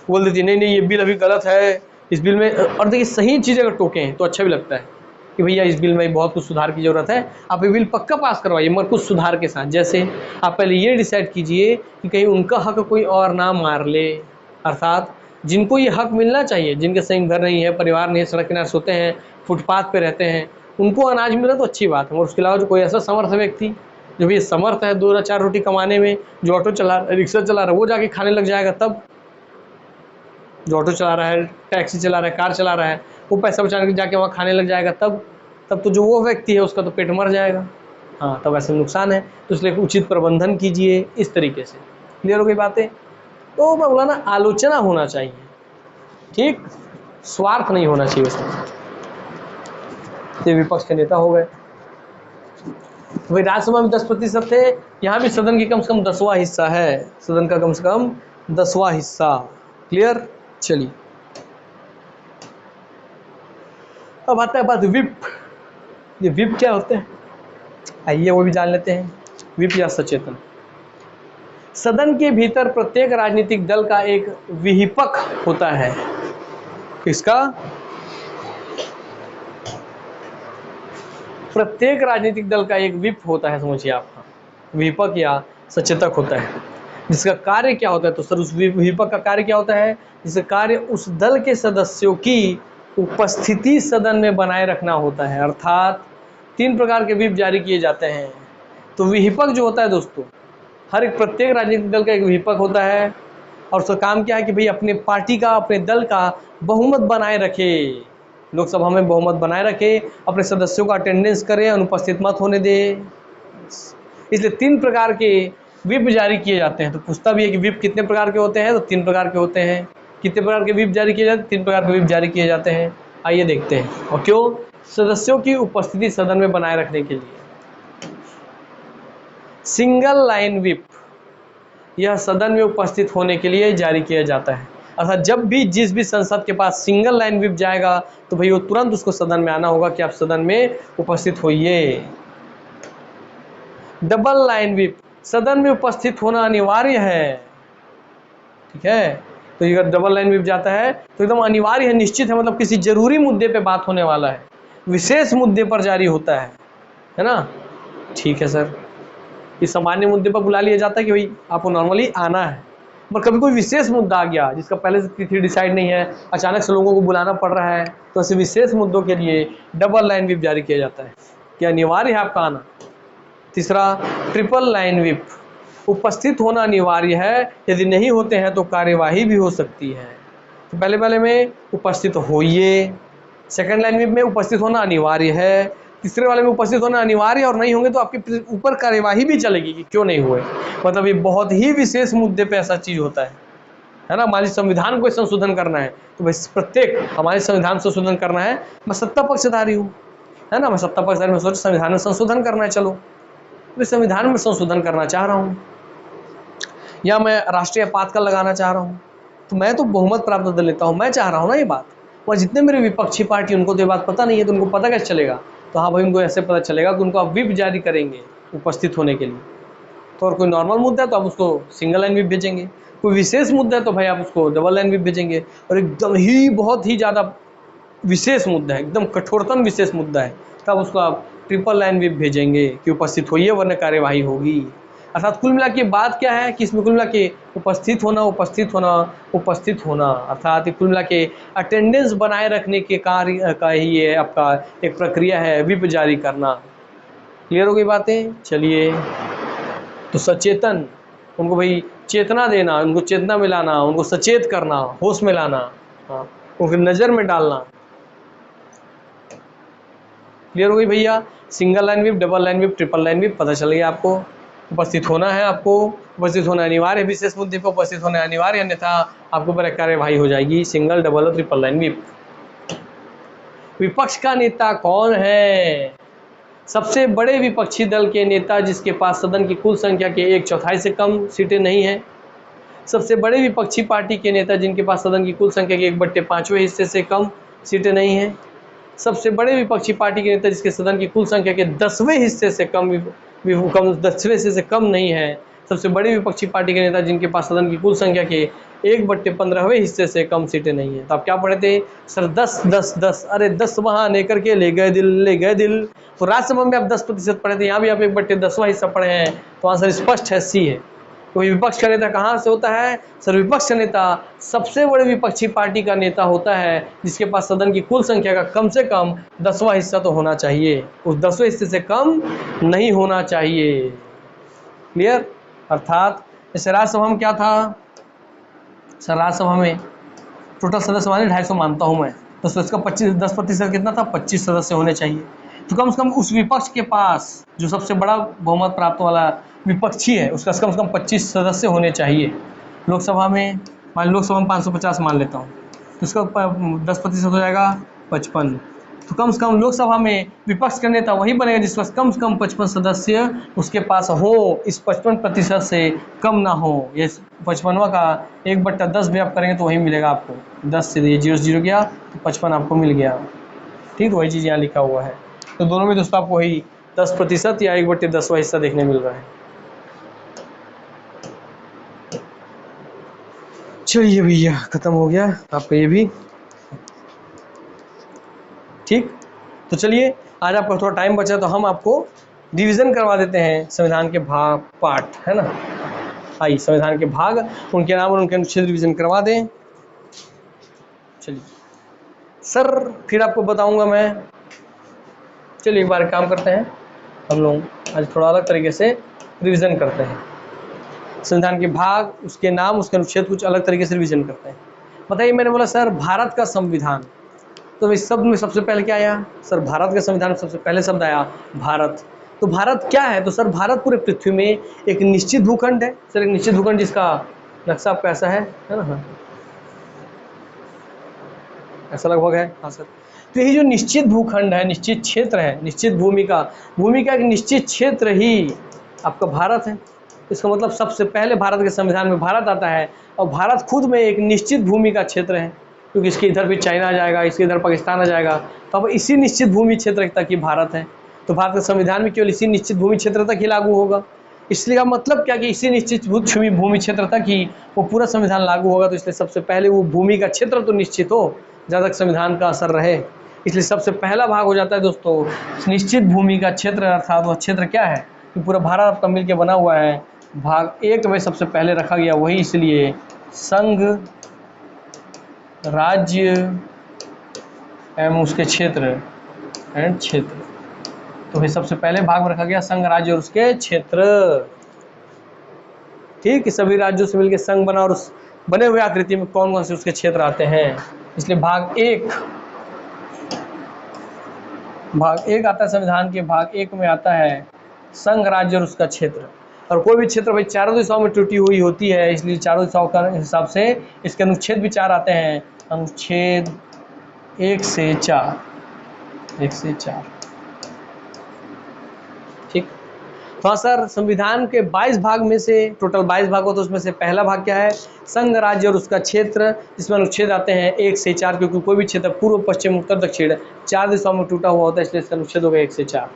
Speaker 1: बोल देती नहीं नहीं ये बिल अभी गलत है, इस बिल में, और देखिए सही चीज़ अगर टोकें तो अच्छा भी लगता है कि भैया इस बिल में बहुत कुछ सुधार की ज़रूरत है, आप ये बिल पक्का पास करवाइए, मगर कुछ सुधार के साथ। जैसे आप पहले ये डिसाइड कीजिए कि कहीं उनका हक कोई और ना मार ले, अर्थात जिनको ये हक मिलना चाहिए, जिनके सही घर नहीं है, परिवार नहीं है, सड़क किनारे सोते हैं, फुटपाथ पे रहते हैं, उनको अनाज मिला तो अच्छी बात है। और उसके अलावा जो कोई ऐसा समर्थ व्यक्ति जो भी समर्थ है 2 या 4 रोटी कमाने में, जो ऑटो चला, रिक्शा चला रहा है, वो जाके खाने लग जाएगा तब। जो ऑटो चला रहा है, टैक्सी चला रहा है, कार चला रहा है, वो पैसा बचा के जाके वहाँ खाने लग जाएगा तब तो जो वो व्यक्ति है उसका तो पेट मर जाएगा। हाँ, तब ऐसे नुकसान है। तो इसलिए उचित प्रबंधन कीजिए इस तरीके से। क्लियर हो गई बातें? तो मैं बोला ना, आलोचना होना चाहिए, ठीक, स्वार्थ नहीं होना चाहिए उसमें। ये विपक्ष के नेता हो गए। भाई राज्यसभा में 10% थे, यहाँ भी सदन की कम से कम 10वां हिस्सा है, सदन का कम से कम 10वां हिस्सा। क्लियर? चलिए अब आता है बात विप। ये विप क्या होते हैं? आइए वो भी जान लेते हैं। विप या सचेतन। सदन के भीतर प्रत्येक राजनीतिक दल का एक विहिपक होता है। किसका? प्रत्येक राजनीतिक दल का एक विप होता है, समझिए आप। विहिपक या सचेतक होता है, जिसका कार्य क्या होता है? तो सर उस विहिपक का कार्य क्या होता है? जिसका कार्य उस दल के सदस्यों की उपस्थिति सदन में बनाए रखना होता है। अर्थात 3 प्रकार के विप जारी किए जाते हैं। तो विहिपक जो होता है दोस्तों, हर एक प्रत्येक राजनीतिक दल का एक विहिपक होता है, और उसका काम क्या है कि भाई अपने पार्टी का, अपने दल का बहुमत बनाए रखे, लोकसभा में बहुमत बनाए रखे, अपने सदस्यों का अटेंडेंस करे, अनुपस्थित मत होने दे। इसलिए 3 प्रकार के विप जारी किए जाते हैं। तो पूछता भी है कि विप कितने प्रकार के होते हैं? तो 3 प्रकार के होते हैं। कितने प्रकार के विप जारी किए जाते हैं? 3 प्रकार के विप जारी किए जाते हैं। आइए देखते हैं। और क्यों? सदस्यों की उपस्थिति सदन में बनाए रखने के लिए। सिंगल लाइन विप, यह सदन में उपस्थित होने के लिए जारी किया जाता है। अर्थात जब भी जिस भी संसद के पास सिंगल लाइन विप जाएगा तो भाई वो तुरंत उसको सदन में आना होगा कि आप सदन में उपस्थित होइए। डबल लाइन विप, सदन में उपस्थित होना अनिवार्य है। ठीक है, तो अगर डबल लाइन विप जाता है तो एकदम अनिवार्य है, निश्चित है, मतलब किसी जरूरी मुद्दे पे बात होने वाला है, विशेष मुद्दे पर जारी होता है ना। ठीक है सर, इस सामान्य मुद्दे पर बुला लिया जाता है कि भाई आपको नॉर्मली आना है, पर कभी कोई विशेष मुद्दा आ गया जिसका पहले से तिथि डिसाइड नहीं है, अचानक से लोगों को बुलाना पड़ रहा है, तो ऐसे विशेष मुद्दों के लिए डबल लाइन विप जारी किया जाता है कि अनिवार्य है आपका आना। तीसरा, ट्रिपल लाइन विप, उपस्थित होना अनिवार्य है, यदि नहीं होते हैं तो कार्यवाही भी हो सकती है। तो पहले में उपस्थित होइए, सेकंड लाइन विप में उपस्थित होना अनिवार्य है, तीसरे वाले में उपस्थित होना अनिवार्य और नहीं होंगे तो आपके ऊपर कार्यवाही भी चलेगी कि क्यों नहीं हुए। मतलब ये बहुत ही विशेष मुद्दे पे ऐसा चीज होता है ना। हमारे संविधान को संशोधन करना है तो भाई प्रत्येक हमारे संविधान संशोधन करना है, मैं सत्ता पक्षधारी हूँ, है ना, मैं सत्ता पक्षधारी, मैं सोच संविधान में संशोधन करना है, चलो मैं संविधान में संशोधन करना चाह रहा हूँ, या मैं राष्ट्रीय आपातकाल लगाना चाह रहा हूँ, तो मैं तो बहुमत प्राप्त कर लेता हूँ, मैं चाह रहा हूँ ना ये बात। और जितने मेरे विपक्षी पार्टी उनको तो ये बात पता नहीं है, तो उनको पता कैसे चलेगा? तो हाँ भाई, उनको ऐसे पता चलेगा कि उनको आप विप जारी करेंगे उपस्थित होने के लिए। तो और कोई नॉर्मल मुद्दा है तो आप उसको सिंगल लाइन विप भेजेंगे, कोई विशेष मुद्दा है तो भाई आप उसको डबल लाइन विप भेजेंगे, और एकदम ही बहुत ही ज़्यादा विशेष मुद्दा है, एकदम कठोरतम विशेष मुद्दा है, तब उसको आप ट्रिपल लाइन विप भेजेंगे कि उपस्थित होइए वरना कार्यवाही होगी। अर्थात कुल मिला के बात क्या है कि इसमें कुल मिला के उपस्थित होना, उपस्थित होना, उपस्थित होना, अर्थात कुल मिला के अटेंडेंस बनाए रखने के कार्य का ही ये आपका एक प्रक्रिया है, विप जारी करना। क्लियर हो गई बातें? चलिए, तो सचेतन, उनको भाई चेतना देना, उनको चेतना में लाना, उनको सचेत करना, होश में लाना, हाँ, उनकी नज़र में डालना। क्लियर हो गई भैया? Single line whip, double line whip, triple line whip, पता चल गया आपको। उपस्थित होना है, आपको उपस्थित होना अनिवार्य है, विशेष मुद्दे पर उपस्थित होना अनिवार्य है, अन्यथा आपको पर कार्यवाही हो जाएगी। सिंगल, डबल और ट्रिपल लाइन विप। विपक्ष का नेता कौन है? सबसे बड़े विपक्षी दल के नेता जिसके पास सदन की कुल संख्या के 1/4 से कम सीटें नहीं हैं। सबसे बड़े विपक्षी पार्टी के नेता जिनके पास सदन की कुल संख्या के 1/5वें हिस्से से कम सीटें नहीं हैं। सबसे बड़े विपक्षी पार्टी के नेता जिसके सदन की कुल संख्या के 10वें हिस्से से कम 10वें हिस्से से कम नहीं है। सबसे बड़े विपक्षी पार्टी के नेता जिनके पास सदन की कुल संख्या के 1/15वें हिस्से से कम सीटें नहीं है। तो आप क्या पढ़े थे सर? 10 10 10, अरे 10 वहाँ लेकर के ले गए दिल, ले गए दिल। तो राज्यसभा में आप 10% पढ़े थे, यहाँ भी आप 1/10वां हिस्सा पढ़े हैं, तो आंसर स्पष्ट है, सी है। तो विपक्ष का नेता कहाँ से होता है? सर विपक्ष का नेता सबसे बड़े विपक्षी पार्टी का नेता होता है जिसके पास सदन की कुल संख्या का कम से कम 10वां हिस्सा तो होना चाहिए, उस 10वें हिस्से से कम नहीं होना चाहिए। क्लियर? अर्थात जैसे राज्यसभा में क्या था सर? राज्यसभा में टोटल सदस्य माने 250 मानता हूँ मैं, तो इसका 10% कितना था? 25 सदस्य होने चाहिए। तो कम से कम उस विपक्ष के पास जो सबसे बड़ा बहुमत प्राप्त वाला विपक्षी है उसका कम से कम 25 सदस्य होने चाहिए। लोकसभा में लोकसभा में 550 मान लेता हूँ, तो इसका 10% हो जाएगा 55। तो कम से कम लोकसभा में विपक्ष का नेता वही बनेगा जिसके पास कम से कम 55 सदस्य उसके पास हो, इस 55% से कम ना हो। ये 55वां का 1/10 भी आप करेंगे तो वही मिलेगा आपको। 10 से ये 0 गया तो 55 आपको मिल गया। ठीक, वही चीज़ यहाँ लिखा हुआ है। तो दोनों में दोस्तों आपको वही 10% या 1/10वां हिस्सा देखने मिल रहा है। चलिए भैया, खत्म हो गया आपका ये भी। ठीक, तो चलिए आज आपका थोड़ा टाइम बचा तो हम आपको रिवीजन करवा देते हैं संविधान के भाग पार्ट, है ना। आइए संविधान के भाग, उनके नाम और उनके अनुच्छेद रिवीजन करवा दें। चलिए सर, फिर आपको बताऊंगा मैं। चलिए एक बार काम करते हैं, हम लोग आज थोड़ा अलग तरीके से रिवीजन करते हैं संविधान के भाग, उसके नाम, उसके अनुच्छेद कुछ अलग तरीके से रिवीजन करते हैं। बताइए, मैंने बोला सर भारत का संविधान, तो इस शब्द में सबसे पहले क्या आया सर? भारत के संविधान में सबसे पहले शब्द आया भारत। तो भारत क्या है? तो सर भारत पूरे पृथ्वी में एक निश्चित भूखंड है सर, एक निश्चित भूखंड जिसका नक्शा आपका ऐसा है ना। हाँ, ऐसा लगभग है। हाँ सर, तो यही जो निश्चित भूखंड है, निश्चित क्षेत्र है, निश्चित भूमि का एक निश्चित क्षेत्र ही आपका भारत है। इसका मतलब सबसे पहले भारत के संविधान में भारत आता है, और भारत खुद में एक निश्चित भूमि का क्षेत्र है, क्योंकि इसके इधर भी चाइना आ जाएगा, इसके इधर पाकिस्तान आ जाएगा, तो अब इसी निश्चित भूमि क्षेत्र तक ही भारत है। तो भारत का संविधान में केवल इसी निश्चित भूमि क्षेत्र तक ही लागू होगा। इसलिए का मतलब क्या कि इसी निश्चित भूमि क्षेत्र तक ही वो पूरा संविधान लागू होगा। तो इसलिए सबसे पहले वो भूमि का क्षेत्र तो निश्चित हो, जहाँ तक संविधान का असर रहे। इसलिए सबसे पहला भाग हो जाता है दोस्तों निश्चित भूमि का क्षेत्र, अर्थात वह क्षेत्र क्या है कि पूरा भारत आपका मिल के बना हुआ है। भाग 1 में सबसे पहले रखा गया वही, इसलिए संघ, राज्य एवं उसके क्षेत्र एंड क्षेत्र। तो भाई सबसे पहले भाग में रखा गया संघ, राज्य और उसके क्षेत्र। ठीक, सभी राज्यों से मिलकर संघ बना, और उस बने हुए आकृति में कौन कौन से उसके क्षेत्र आते हैं। इसलिए भाग 1 आता है संविधान के। भाग 1 में आता है संघ, राज्य और उसका क्षेत्र। और कोई भी क्षेत्र भाई चारों दिशाओं में टूटी हुई होती है, इसलिए चारों दिशाओं का हिसाब से इसके अनुच्छेद भी 4 आते हैं। अनुच्छेद 1 से 4, 1 से 4। ठीक, तो हाँ सर, संविधान के 22 भाग में से टोटल 22 भाग हो, तो उसमें से पहला भाग क्या है? संघ, राज्य और उसका क्षेत्र, जिसमें अनुच्छेद आते हैं 1 से 4, क्योंकि कोई भी क्षेत्र पूर्व, पश्चिम, उत्तर, दक्षिण 4 दिशाओं में टूटा हुआ होता है, इसलिए इसका अनुच्छेद होगा 1 से 4।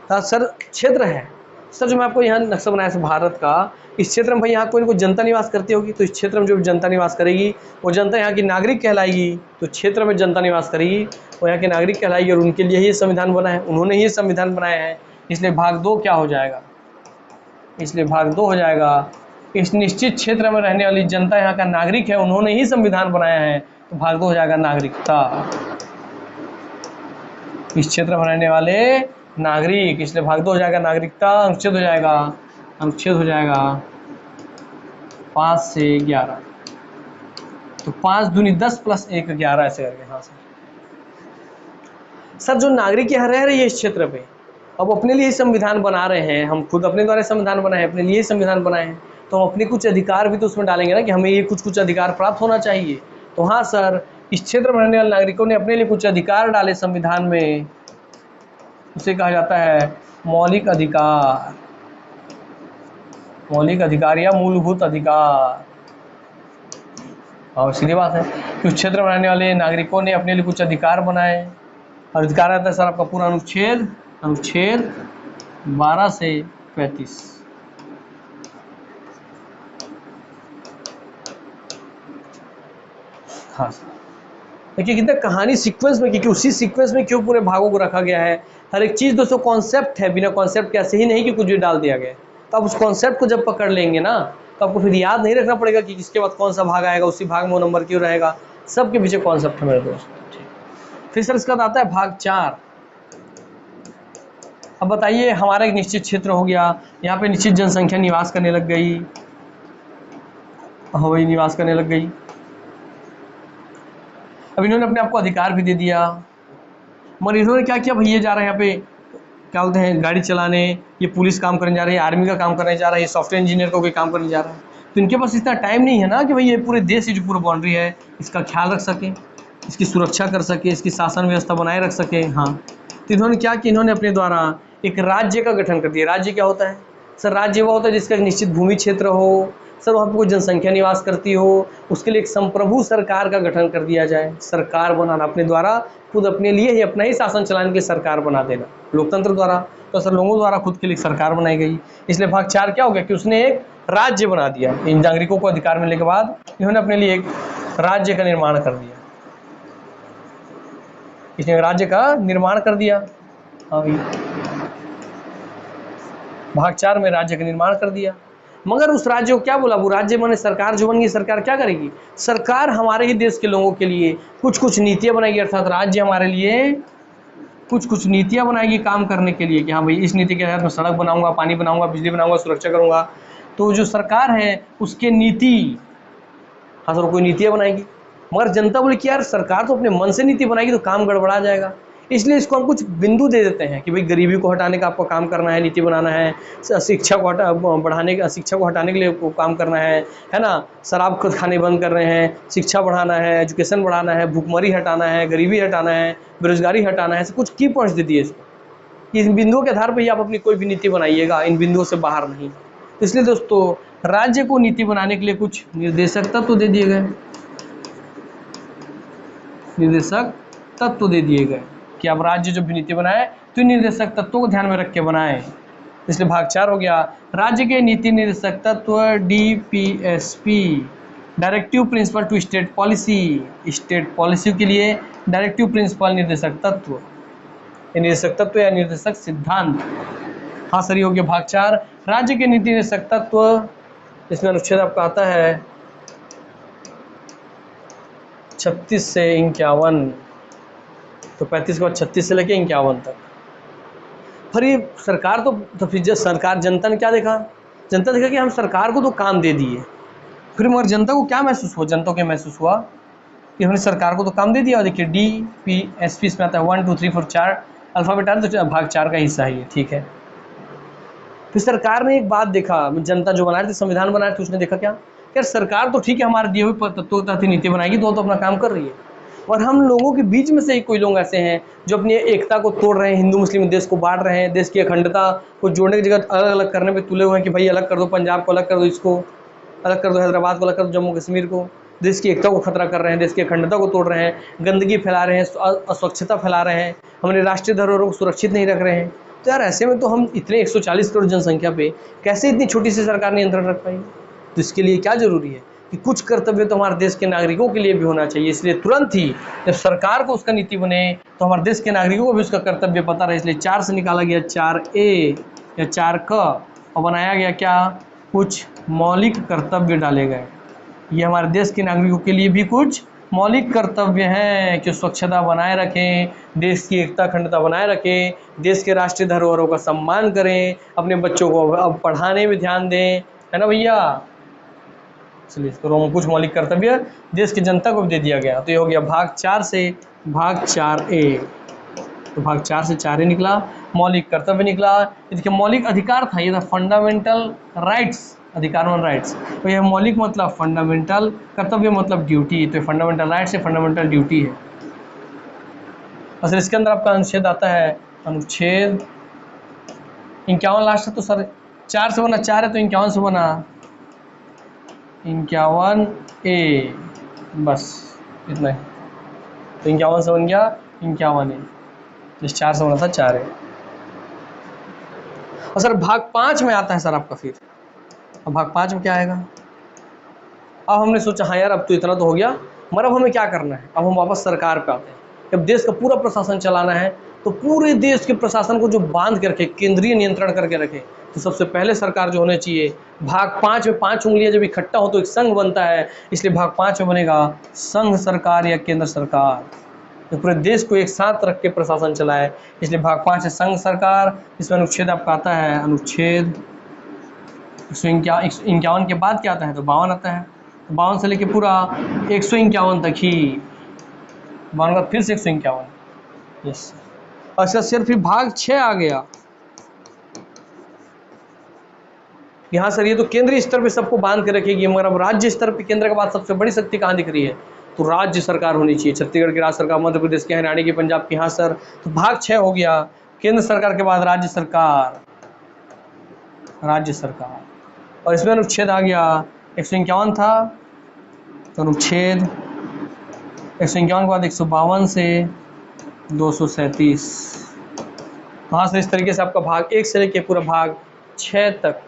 Speaker 1: हाँ सर, क्षेत्र है सर, जो मैं आपको यहाँ नक्शा बनाया है भारत का, इस क्षेत्र में भाई यहाँ कोई जनता निवास करती होगी, तो इस क्षेत्र में जो जनता निवास करेगी वो जनता यहाँ की नागरिक कहलाएगी। तो क्षेत्र में जनता निवास करेगी वो यहाँ की नागरिक कहलाएगी, और उनके लिए ही संविधान बना है, उन्होंने ही संविधान बनाया है। इसलिए भाग 2 क्या हो जाएगा? इसलिए भाग 2 हो जाएगा इस निश्चित क्षेत्र में रहने वाली जनता यहाँ का नागरिक है, उन्होंने ही संविधान बनाया है। तो भाग 2 हो जाएगा नागरिकता, इस क्षेत्र में रहने वाले नागरिक, इसलिए भाग 2 हो जाएगा नागरिकता। अनुच्छेद हो जाएगा 5 से 11, तो 5 दूनी 10 प्लस 1 11 ऐसे करके। हाँ सर, जो नागरिक यहाँ रह रही है इस क्षेत्र पे, अब अपने लिए संविधान बना रहे हैं, हम खुद अपने द्वारा संविधान बनाए हैं, अपने लिए संविधान बनाए हैं, तो हम अपने कुछ अधिकार भी तो उसमें डालेंगे ना, कि हमें ये कुछ अधिकार प्राप्त होना चाहिए। तो हाँ सर, इस क्षेत्र में रहने वाले नागरिकों ने अपने लिए कुछ अधिकार डाले संविधान में, उसे कहा जाता है मौलिक अधिकार या मूलभूत अधिकार। और सीधी बात है कि उस क्षेत्र में रहने वाले नागरिकों ने अपने लिए कुछ अधिकार बनाए, और अधिकार आता है सर आपका पूरा अनुच्छेद 12 से 35। हाँ सर, देखिए कितना कहानी सीक्वेंस में, क्योंकि उसी सीक्वेंस में क्यों पूरे भागों को रखा गया है। हर एक चीज़ दोस्तों कॉन्सेप्ट है, बिना कॉन्सेप्ट के ऐसे ही नहीं कि कुछ भी डाल दिया गया। तो आप उस कॉन्सेप्ट को जब पकड़ लेंगे ना, तो आपको फिर याद नहीं रखना पड़ेगा कि किसके बाद कौन सा भाग आएगा, उसी भाग में वो नंबर क्यों रहेगा। सबके पीछे कॉन्सेप्ट है मेरे दोस्त। फिर सर इसका आता है भाग 4। अब बताइए, हमारा एक निश्चित क्षेत्र हो गया, यहाँ पे निश्चित जनसंख्या निवास करने लग गई, वही निवास करने लग गई। अब इन्होंने अपने आप को अधिकार भी दे दिया, मगर इन्होंने क्या किया, भैया जा रहे हैं यहाँ पे क्या बोलते हैं गाड़ी चलाने, ये पुलिस काम करने जा रहे हैं, आर्मी का काम करने जा रहा है, ये सॉफ्टवेयर इंजीनियर का कोई काम करने जा रहा है। तो इनके पास इतना टाइम नहीं है ना कि भाई ये पूरे देश की जो पूरा बाउंड्री है इसका ख्याल रख सके, इसकी सुरक्षा कर सके, इसकी शासन व्यवस्था बनाए रख सके। हाँ, तो इन्होंने क्या किया, इन्होंने अपने द्वारा एक राज्य का गठन कर दिया। राज्य क्या होता है? सर राज्य वो होता है जिसका एक निश्चित भूमि क्षेत्र हो, सर वहाँ पर कोई जनसंख्या निवास करती हो, उसके लिए एक संप्रभु सरकार का गठन कर दिया जाए। सरकार बनाना, अपने द्वारा खुद अपने लिए ही अपना ही शासन चलाने के लिए सरकार बना देना, लोकतंत्र द्वारा। तो सर लोगों द्वारा खुद के लिए सरकार बनाई गई। इसलिए भाग 4 क्या हो गया कि उसने एक राज्य बना दिया। इन नागरिकों को अधिकार मिलने के बाद इन्होंने अपने लिए एक राज्य का निर्माण कर दिया, इसने राज्य का निर्माण कर दिया। हाँ भाई, भाग 4 में राज्य का निर्माण कर दिया। मगर उस राज्य को क्या बोला, वो राज्य माने सरकार जो बन गई, सरकार क्या करेगी, सरकार हमारे ही देश के लोगों के लिए कुछ कुछ नीतियां बनाएगी। अर्थात राज्य हमारे लिए कुछ कुछ नीतियां बनाएगी काम करने के लिए कि हाँ भाई इस नीति के तहत मैं सड़क बनाऊंगा, पानी बनाऊंगा, बिजली बनाऊंगा, सुरक्षा करूंगा। तो जो सरकार है उसके नीति, हाँ सर कोई नीतियां बनाएगी। मगर जनता बोली कि यार सरकार तो अपने मन से नीति बनाएगी तो काम गड़बड़ा जाएगा। इसलिए इसको हम कुछ बिंदु दे देते हैं कि भाई गरीबी को हटाने का आपको काम करना है, नीति बनाना है, शिक्षा को बढ़ाने का, शिक्षा को हटाने के लिए काम करना है ना, शराब को खाने बंद कर रहे हैं, शिक्षा बढ़ाना है, एजुकेशन बढ़ाना है, भूखमरी हटाना है, गरीबी हटाना है, बेरोजगारी हटाना है, कुछ की पॉइंट्स दे दिए इसको। इन बिंदुओं के आधार पर ही आप अपनी कोई भी नीति बनाइएगा, इन बिंदुओं से बाहर नहीं। इसलिए दोस्तों राज्य को नीति बनाने के लिए कुछ निर्देशक तत्व दे दिए गए, निर्देशक तत्व दे दिए गए कि आप राज्य जब भी नीति बनाए तो निर्देशक तत्वों को ध्यान में रख के बनाएं। इसलिए भाग 4 हो गया राज्य के नीति निर्देशक तत्व DPSP, directive principle to state policy, state policy के लिए डायरेक्टिव प्रिंसिपल निर्देशक तत्व, निर्देशक तत्व या निर्देशक सिद्धांत। हाँ सर ये हो गया भाग 4 राज्य के नीति निर्देशक तत्व। इसमें अनुच्छेद आपका आता है 36 से 51, तो 35 के बाद 36 से लेके 51 तक। फिर ये सरकार तो फिर सरकार, जनता ने क्या देखा, जनता देखा कि हम सरकार को तो काम दे दिए। फिर मगर जनता को क्या महसूस हुआ, जनता को महसूस हुआ कि हमने सरकार को तो काम दे दिया। और देखिए DPSP इसमें आता है 1 2 3 4 4 अल्फाबेट आता है, तो भाग 4 का हिस्सा है ये, ठीक है। फिर सरकार ने एक बात देखा, जनता जो बना रही थी, संविधान बना रही थी, उसने देखा क्या, यार सरकार तो ठीक है हमारे दिए हुए तत्वों के तहत नीति बनाएगी, तो अपना काम कर रही है, और हम लोगों के बीच में से ही कोई लोग ऐसे हैं जो अपनी एकता को तोड़ रहे हैं, हिंदू मुस्लिम देश को बांट रहे हैं, देश की अखंडता को जोड़ने की जगह अलग अलग करने पे तुले हुए हैं कि भाई अलग कर दो पंजाब को, अलग कर दो इसको, अलग कर दो हैदराबाद को, अलग कर दो जम्मू कश्मीर को। देश की एकता को खतरा कर रहे हैं, देश की अखंडता को तोड़ रहे हैं, गंदगी फैला रहे हैं, अस्वच्छता फैला रहे हैं, हमारे राष्ट्रीय धरोहरों को सुरक्षित नहीं रख रहे हैं। तो यार ऐसे में तो हम इतने 140 करोड़ जनसंख्या पे कैसे इतनी छोटी सी सरकार नियंत्रण रख पाएगी। तो इसके लिए क्या जरूरी है कि कुछ कर्तव्य तो हमारे देश के नागरिकों के लिए भी होना चाहिए। इसलिए तुरंत ही जब सरकार को उसका नीति बने तो हमारे देश के नागरिकों को भी उसका कर्तव्य पता रहे। इसलिए 4 से निकाला गया 4A या 4K और बनाया गया क्या, कुछ मौलिक कर्तव्य डाले गए। ये हमारे देश के नागरिकों के लिए भी कुछ मौलिक कर्तव्य हैं कि स्वच्छता बनाए रखें, देश की एकता अखंडता बनाए रखें, देश के राष्ट्रीय धरोहरों का सम्मान करें, अपने बच्चों को अब पढ़ाने में ध्यान दें, है ना भैया। चलिए इसको कुछ मौलिक कर्तव्य देश की जनता को भी दे दिया गया। तो ये हो गया भाग 4 से भाग 4A। तो भाग 4 से 4A निकला, मौलिक कर्तव्य निकला। देखिए मौलिक अधिकार था, ये था फंडामेंटल राइट्स, अधिकार और राइट्स। तो यह मौलिक मतलब फंडामेंटल, कर्तव्य मतलब ड्यूटी। तो फंडामेंटल राइट्स है, फंडामेंटल ड्यूटी है। और इसके अंदर आपका अनुच्छेद आता है अनुच्छेद 51 लास्ट है। तो सर 4 से बना 4 है तो 51 से बना 51A, बस इतना ही। तो 51 से बन गया 51A, जिस 4 से बना था 4A। और सर भाग 5 में आता है सर आपका, फिर अब भाग 5 में क्या आएगा। अब हमने सोचा हाँ यार अब तो इतना तो हो गया, मगर अब हमें क्या करना है। अब हम वापस सरकार पे आते हैं। जब देश का पूरा प्रशासन चलाना है तो पूरे देश के प्रशासन को जो बांध के रखे, केंद्रीय नियंत्रण करके रखे, तो सबसे पहले सरकार जो होने चाहिए, भाग 5 में 5 उंगलियां जब इकट्ठा हो तो एक संघ बनता है। इसलिए भाग 5 में बनेगा संघ सरकार या केंद्र सरकार, जो पूरे देश को एक साथ रख के प्रशासन चलाए। इसलिए भाग 5 है संघ सरकार। इसमें अनुच्छेद आपका आता है अनुच्छेद 151 के बाद क्या आता है, तो 52 आता है। तो 52 से लेके पूरा 151 तक ही, 52 का फिर से 151। यस। अच्छा सर फिर भाग 6 आ गया। यहाँ सर ये तो केंद्रीय स्तर पे सबको बांध के रखेगी, मगर अब राज्य स्तर पे केंद्र के बाद सबसे बड़ी शक्ति कहाँ दिख रही है, तो राज्य सरकार होनी चाहिए। छत्तीसगढ़ की राज्य सरकार, मध्य प्रदेश की, हरियाणा की, पंजाब की। हाँ सर, तो भाग 6 हो गया, केंद्र सरकार के बाद राज्य सरकार। राज्य सरकार। और इसमें अनुच्छेद आ गया 151 था, तो अनुच्छेद 151 के बाद 152 से 237। वहाँ से इस तरीके से आपका भाग 1 से लेके पूरा भाग 6 तक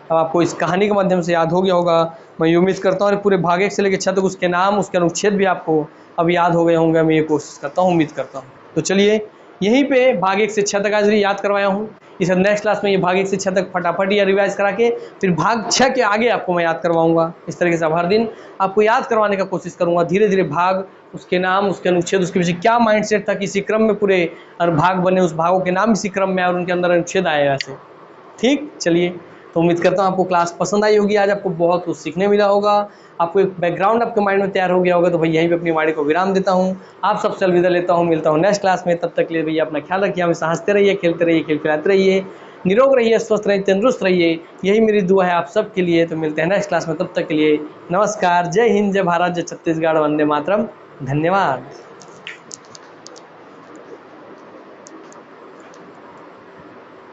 Speaker 1: अब आपको इस कहानी के माध्यम से याद हो गया होगा। मैं ये उम्मीद करता हूँ पूरे भाग 1 से लेकर 6 तक उसके नाम, उसके अनुच्छेद भी आपको अब याद हो गए होंगे। मैं ये कोशिश करता हूँ, उम्मीद करता हूँ। तो चलिए यहीं पे भाग 1 से 6 तक आज याद करवाया हूँ। इस नेक्स्ट क्लास में ये भाग 1 से 6 तक फटाफट या रिवाइज करा के फिर भाग 6 के आगे आपको मैं याद करवाऊंगा। इस तरीके से हर दिन आपको याद करवाने का कोशिश करूंगा। धीरे धीरे भाग, उसके नाम, उसके अनुच्छेद, उसके पीछे क्या माइंडसेट था, किसी क्रम में पूरे भाग बने, उस भागों के नाम इसी क्रम में और उनके अंदर अनुच्छेद आए ऐसे। ठीक, चलिए तो उम्मीद करता हूँ आपको क्लास पसंद आई होगी। आज आपको बहुत कुछ सीखने मिला होगा, आपको एक बैकग्राउंड आपके माइंड में तैयार हो गया होगा। तो भाई यहीं पे अपनी वाणी को विराम देता हूँ, आप सबसे अलविदा लेता हूँ। मिलता हूँ नेक्स्ट क्लास में, तब तक के लिए भैया अपना ख्याल रखिए, हमेशा हंसते रहिए, खेलते रहिए, खेल खिलाते रहिए, निरोग रहिए, स्वस्थ रहिए, तंदुरुस्त रहिए। यही मेरी दुआ है आप सबके लिए। तो मिलते हैं नेक्स्ट क्लास में, तब तक के लिए नमस्कार, जय हिंद, जय भारत, जय छत्तीसगढ़, वंदे मातरम, धन्यवाद।